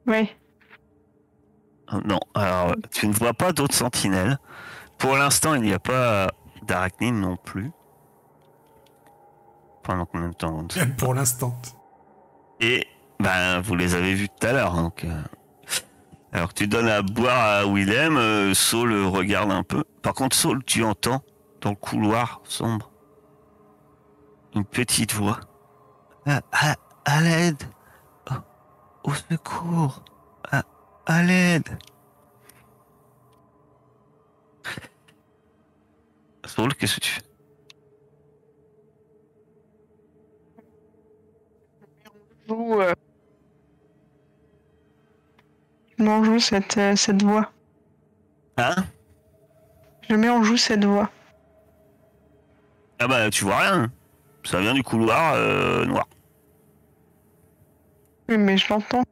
Oui. Non, alors tu ne vois pas d'autres sentinelles. Pour l'instant, il n'y a pas d'arachnide non plus. Pendant combien de temps? Pour l'instant. Et ben, vous les avez vus tout à l'heure. Donc, alors que tu donnes à boire à Willem, Saul regarde un peu. Par contre, Saul, tu entends dans le couloir sombre une petite voix. À l'aide. Au secours. À l'aide. Saul, qu'est-ce que tu fais? Je mets en joue cette voix. Hein? Je mets en joue cette voix. Ah bah tu vois rien. Ça vient du couloir noir. Oui, mais je l'entends.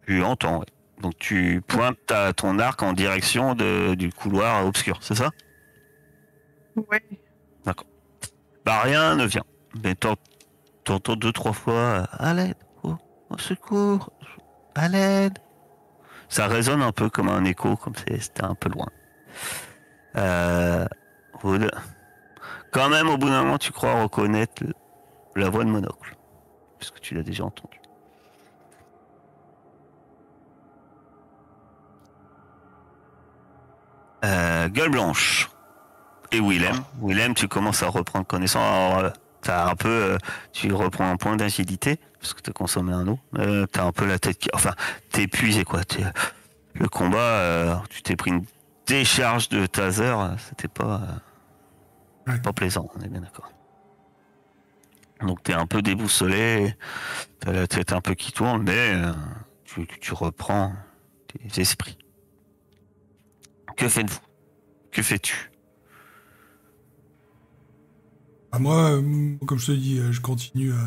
Tu entends, ouais. Donc tu pointes ton arc en direction du couloir obscur, c'est ça? Ouais. D'accord. Bah rien ne vient. Mais t'entends 2-3 fois à l'aide, au secours, à l'aide. Ça résonne un peu comme un écho, comme c'était un peu loin. Wood. Quand même, au bout d'un moment, tu crois reconnaître la voix de Monocle. Parce que tu l'as déjà entendu. Gueule blanche. Et Willem. Willem, tu commences à reprendre connaissance. Alors, t'as un peu, tu reprends un point d'agilité parce que t'as consommé un eau. T'as un peu la tête qui, enfin, t'es épuisé quoi. Le combat, tu t'es pris une décharge de taser. C'était pas plaisant. On est bien d'accord. Donc t'es un peu déboussolé. T'as la tête un peu qui tourne, mais tu reprends tes esprits. Que faites-vous? Que fais-tu? Moi, comme je te dis, je continue à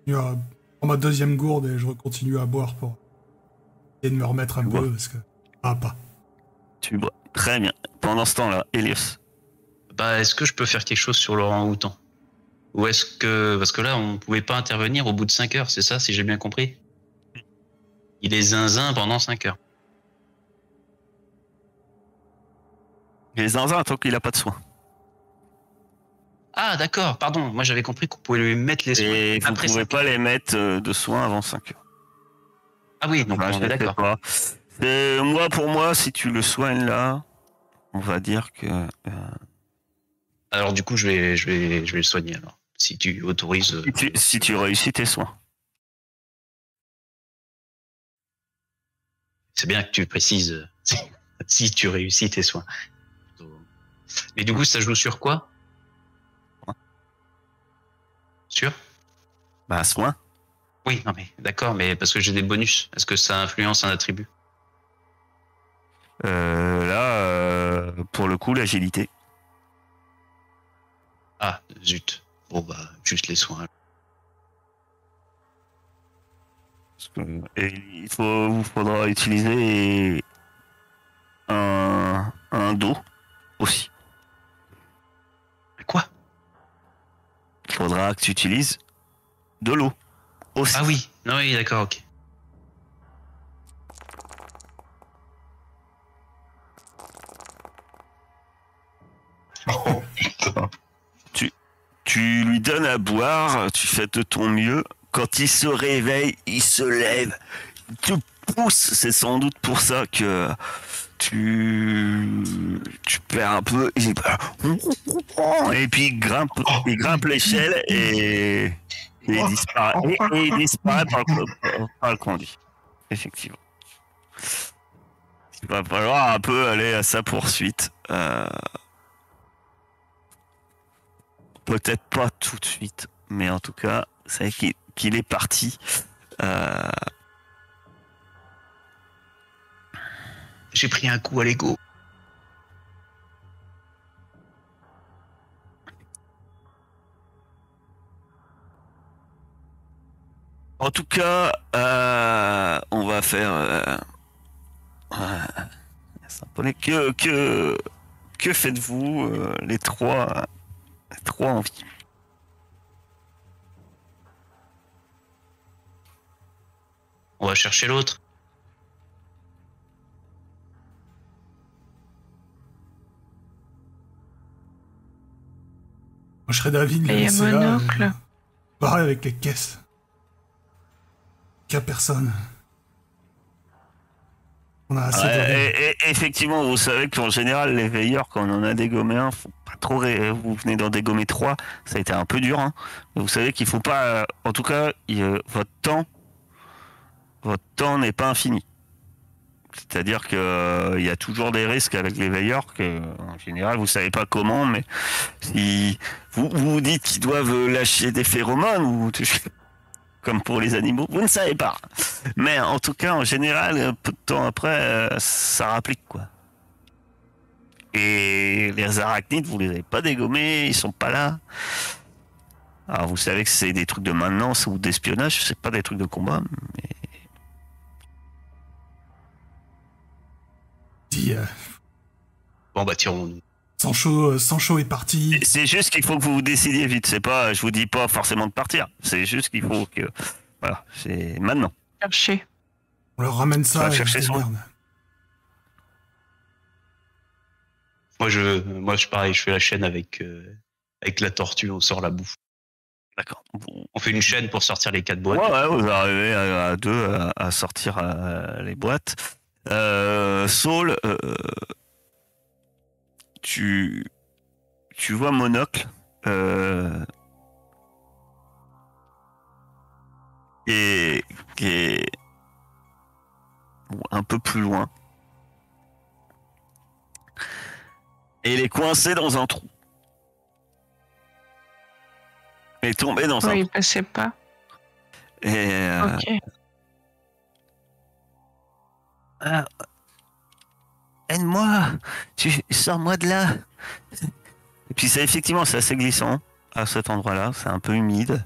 prendre ma deuxième gourde et je continue à boire pour essayer de me remettre un peu parce que pas. Tu bois. Très bien. Pendant ce temps-là, Elios. Bah, est-ce que je peux faire quelque chose sur Laurent Houtan? Ou est-ce que... Parce que là, on pouvait pas intervenir au bout de 5 heures, c'est ça, si j'ai bien compris? Il est zinzin pendant 5 heures. Il est zinzin tant qu'il a pas de soins. Ah, d'accord, pardon. Moi, j'avais compris qu'on pouvait lui mettre les soins. Et vous après pouvez 5 pas heures. les mettre de soins avant 5 heures. Ah oui, donc on est d'accord. Pas. Pour moi, si tu le soignes là, on va dire que... Alors du coup, je vais le soigner alors. Si tu autorises. Si tu réussis tes soins. C'est bien que tu précises si tu réussis tes soins. Mais du coup, ça joue sur quoi? Sur? Bah, soin. Oui, non mais d'accord, mais parce que j'ai des bonus. Est-ce que ça influence un attribut? Là, pour le coup, l'agilité. Ah, zut. Bon bah, juste les soins. Et vous faudra utiliser un dos aussi. Quoi? Il faudra que tu utilises de l'eau aussi. Ah oui, non, oui, d'accord, ok. Oh putain. Tu lui donnes à boire, tu fais de ton mieux. Quand il se réveille, il se lève, il te pousse. C'est sans doute pour ça que tu perds un peu. Et puis il grimpe l'échelle et il disparaît. Et il disparaît par le conduit. Effectivement. Il va falloir un peu aller à sa poursuite. Peut-être pas tout de suite, mais en tout cas, c'est qu'il est parti. J'ai pris un coup à l'ego. En tout cas, on va faire. Que faites-vous les trois en vie? On va chercher l'autre. Moi, je serais d'avis de le Et il y a laisser là. Monocle. Pareil avec les caisses. Qu'il y a personne. On a assez de... Effectivement, vous savez qu'en général, les veilleurs, quand on en a dégommé un, faut pas trop. Vous venez d'en dégommer 3, ça a été un peu dur. Hein. Vous savez qu'il faut pas. En tout cas, votre temps n'est pas infini. C'est-à-dire que il y a toujours des risques avec les veilleurs que, en général, vous savez pas comment, mais si vous dites qu'ils doivent lâcher des phéromones ou comme pour les animaux, vous ne savez pas. Mais en tout cas, en général, peu de temps après, ça rapplique, quoi. Et les arachnides, vous les avez pas dégommés, ils sont pas là. Alors vous savez que c'est des trucs de maintenance ou d'espionnage, c'est pas des trucs de combat, mais... Bon bah tirons-nous. Sancho est parti. C'est juste qu'il faut que vous vous décidiez vite. C'est pas, je vous dis pas forcément de partir. C'est juste qu'il faut que, voilà, c'est maintenant. Chercher. On leur ramène ça. Et Chercher son. Moi je pareil, je fais la chaîne avec la tortue, on sort la bouffe. D'accord. On fait une chaîne pour sortir les 4 boîtes. Ouais, vous arrivez à deux à sortir les boîtes. Saul, tu vois Monocle qui est un peu plus loin. Et il est coincé dans un trou. Il est tombé dans un trou. Il passait pas. Et Ok. Aide-moi, sors-moi de là. Et puis c'est effectivement, c'est assez glissant à cet endroit-là, c'est un peu humide.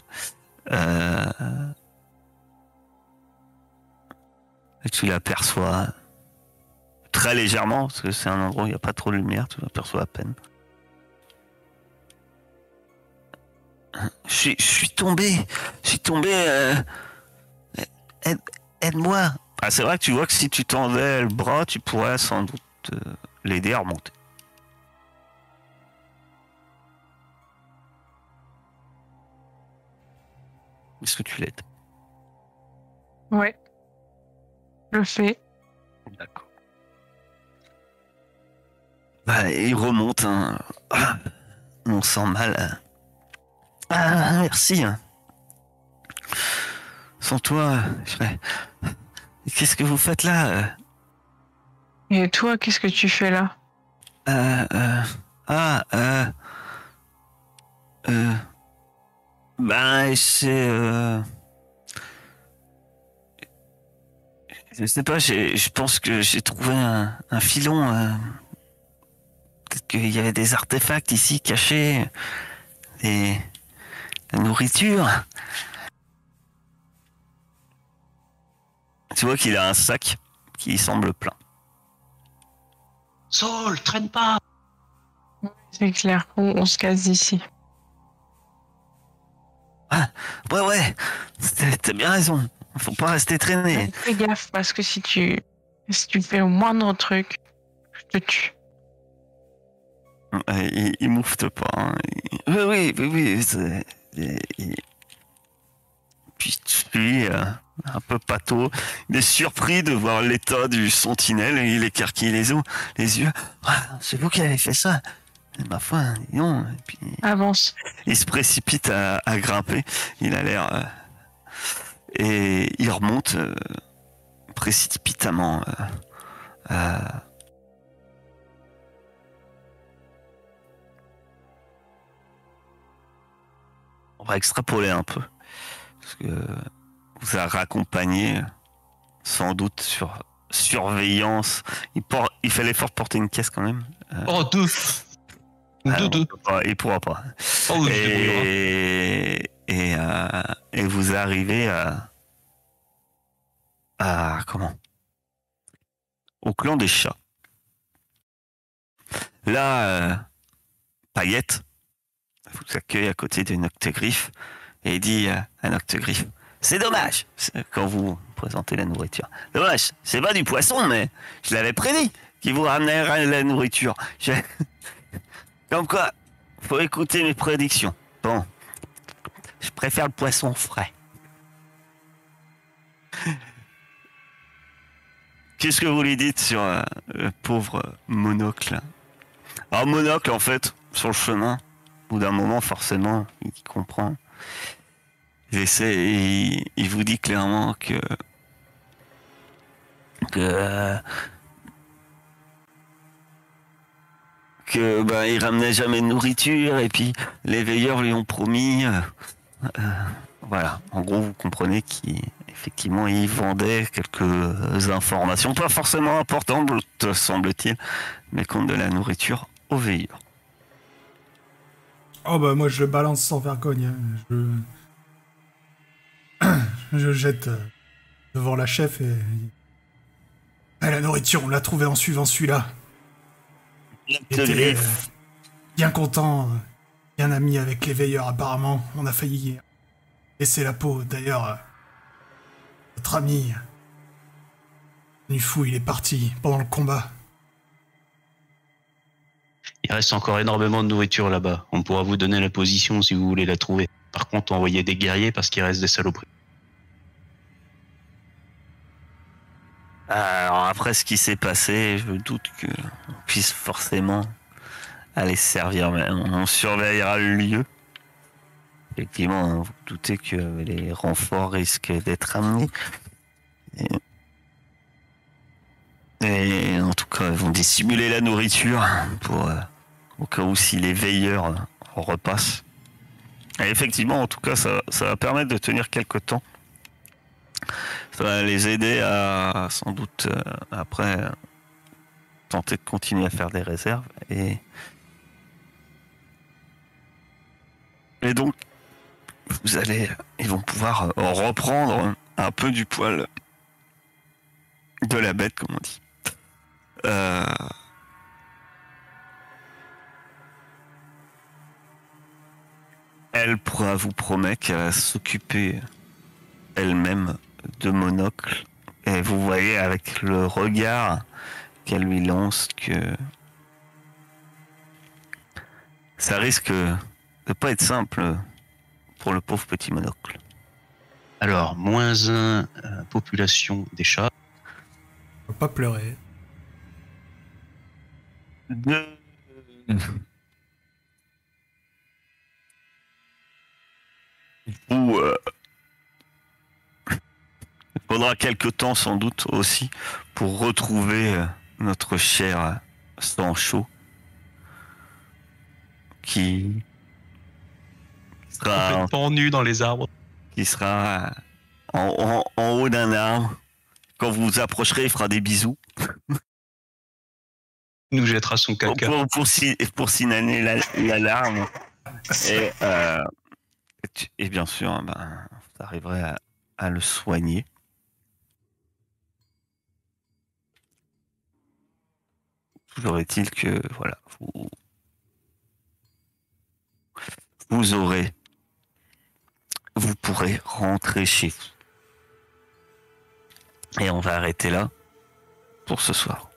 Et tu l'aperçois très légèrement, parce que c'est un endroit où il n'y a pas trop de lumière, tu l'aperçois à peine. Je suis tombé. Aide-moi. Ah, c'est vrai que tu vois que si tu tendais le bras, tu pourrais sans doute l'aider à remonter. Est-ce que tu l'aides? Ouais. Je le fais. D'accord. Bah, il remonte. Hein. Ah, on sent mal. Hein. Ah, merci. Hein. Sans toi, je serais... Qu'est-ce que vous faites là? Et toi, qu'est-ce que tu fais là? Ben, je sais pas, je pense que j'ai trouvé un filon. Peut-être qu'il y avait des artefacts ici cachés. La nourriture. Tu vois qu'il a un sac qui semble plein. Saul, traîne pas! C'est clair, on se casse d'ici. Ah, ouais, t'as bien raison. Faut pas rester traîné. Fais gaffe, parce que si tu fais au moindre truc, je te tue. Il moufte pas. Hein. Oui. Puis lui, un peu pâteau, il est surpris de voir l'état du sentinelle et il écarquille les yeux. Ah, c'est vous qui avez fait ça. Et ma foi, non. Et puis, Avance. il se précipite à grimper. Il a l'air... et il remonte précipitamment. On va extrapoler un peu. Parce que vous a raccompagné sans doute sur surveillance. Il fait l'effort de porter une caisse quand même. Oh, deux! Deux. Il pourra pas. Oh, et vous arrivez à comment? Au clan des chats. Là, Paillette vous accueille à côté d'une octogriffe et dit à l'octogriffe: c'est dommage quand vous présentez la nourriture. Dommage, c'est pas du poisson, mais je l'avais prédit qu'il vous ramènerait la nourriture. Comme quoi, faut écouter mes prédictions. Bon, je préfère le poisson frais. qu'est-ce que vous lui dites sur le pauvre Monocle? Alors Monocle, en fait, sur le chemin, au bout d'un moment, forcément, il comprend. Il vous dit clairement que bah, il ramenait jamais de nourriture et puis les veilleurs lui ont promis voilà, en gros vous comprenez qu'effectivement il vendait quelques informations pas forcément importantes semble-t-il, mais contre de la nourriture aux veilleurs. Oh bah moi je le balance sans vergogne, je jette devant la chef et la nourriture on l'a trouvée en suivant celui-là. Il était bien content, bien ami avec les veilleurs apparemment. On a failli laisser la peau. D'ailleurs, notre ami Nufou, il est parti pendant le combat. Il reste encore énormément de nourriture là-bas. On pourra vous donner la position si vous voulez la trouver. Par contre, envoyez des guerriers parce qu'il reste des saloperies. Alors après ce qui s'est passé, je doute qu'on puisse forcément aller se servir, mais on surveillera le lieu. Effectivement, vous doutez que les renforts risquent d'être amenés. Et en tout cas, ils vont dissimuler la nourriture pour au cas où si les veilleurs repassent. Et effectivement, en tout cas, ça va permettre de tenir quelque temps. Ça va les aider à, sans doute, après, tenter de continuer à faire des réserves. Et donc, ils vont pouvoir reprendre un peu du poil de la bête, comme on dit. Elle vous promet qu'elle va s'occuper elle-même de Monocle. Et vous voyez avec le regard qu'elle lui lance que ça risque de pas être simple pour le pauvre petit Monocle. Alors, -1 population des chats. Faut pas pleurer. Il faudra quelque temps sans doute aussi pour retrouver notre cher Sancho qui sera complètement nu dans les arbres. Qui sera en haut d'un arbre. Quand vous vous approcherez, il fera des bisous. Il nous jettera son caca. Pour signaler l'alarme. Et bien sûr, vous arriverez à le soigner. Toujours est-il que, voilà, vous pourrez rentrer chez vous. Et on va arrêter là pour ce soir.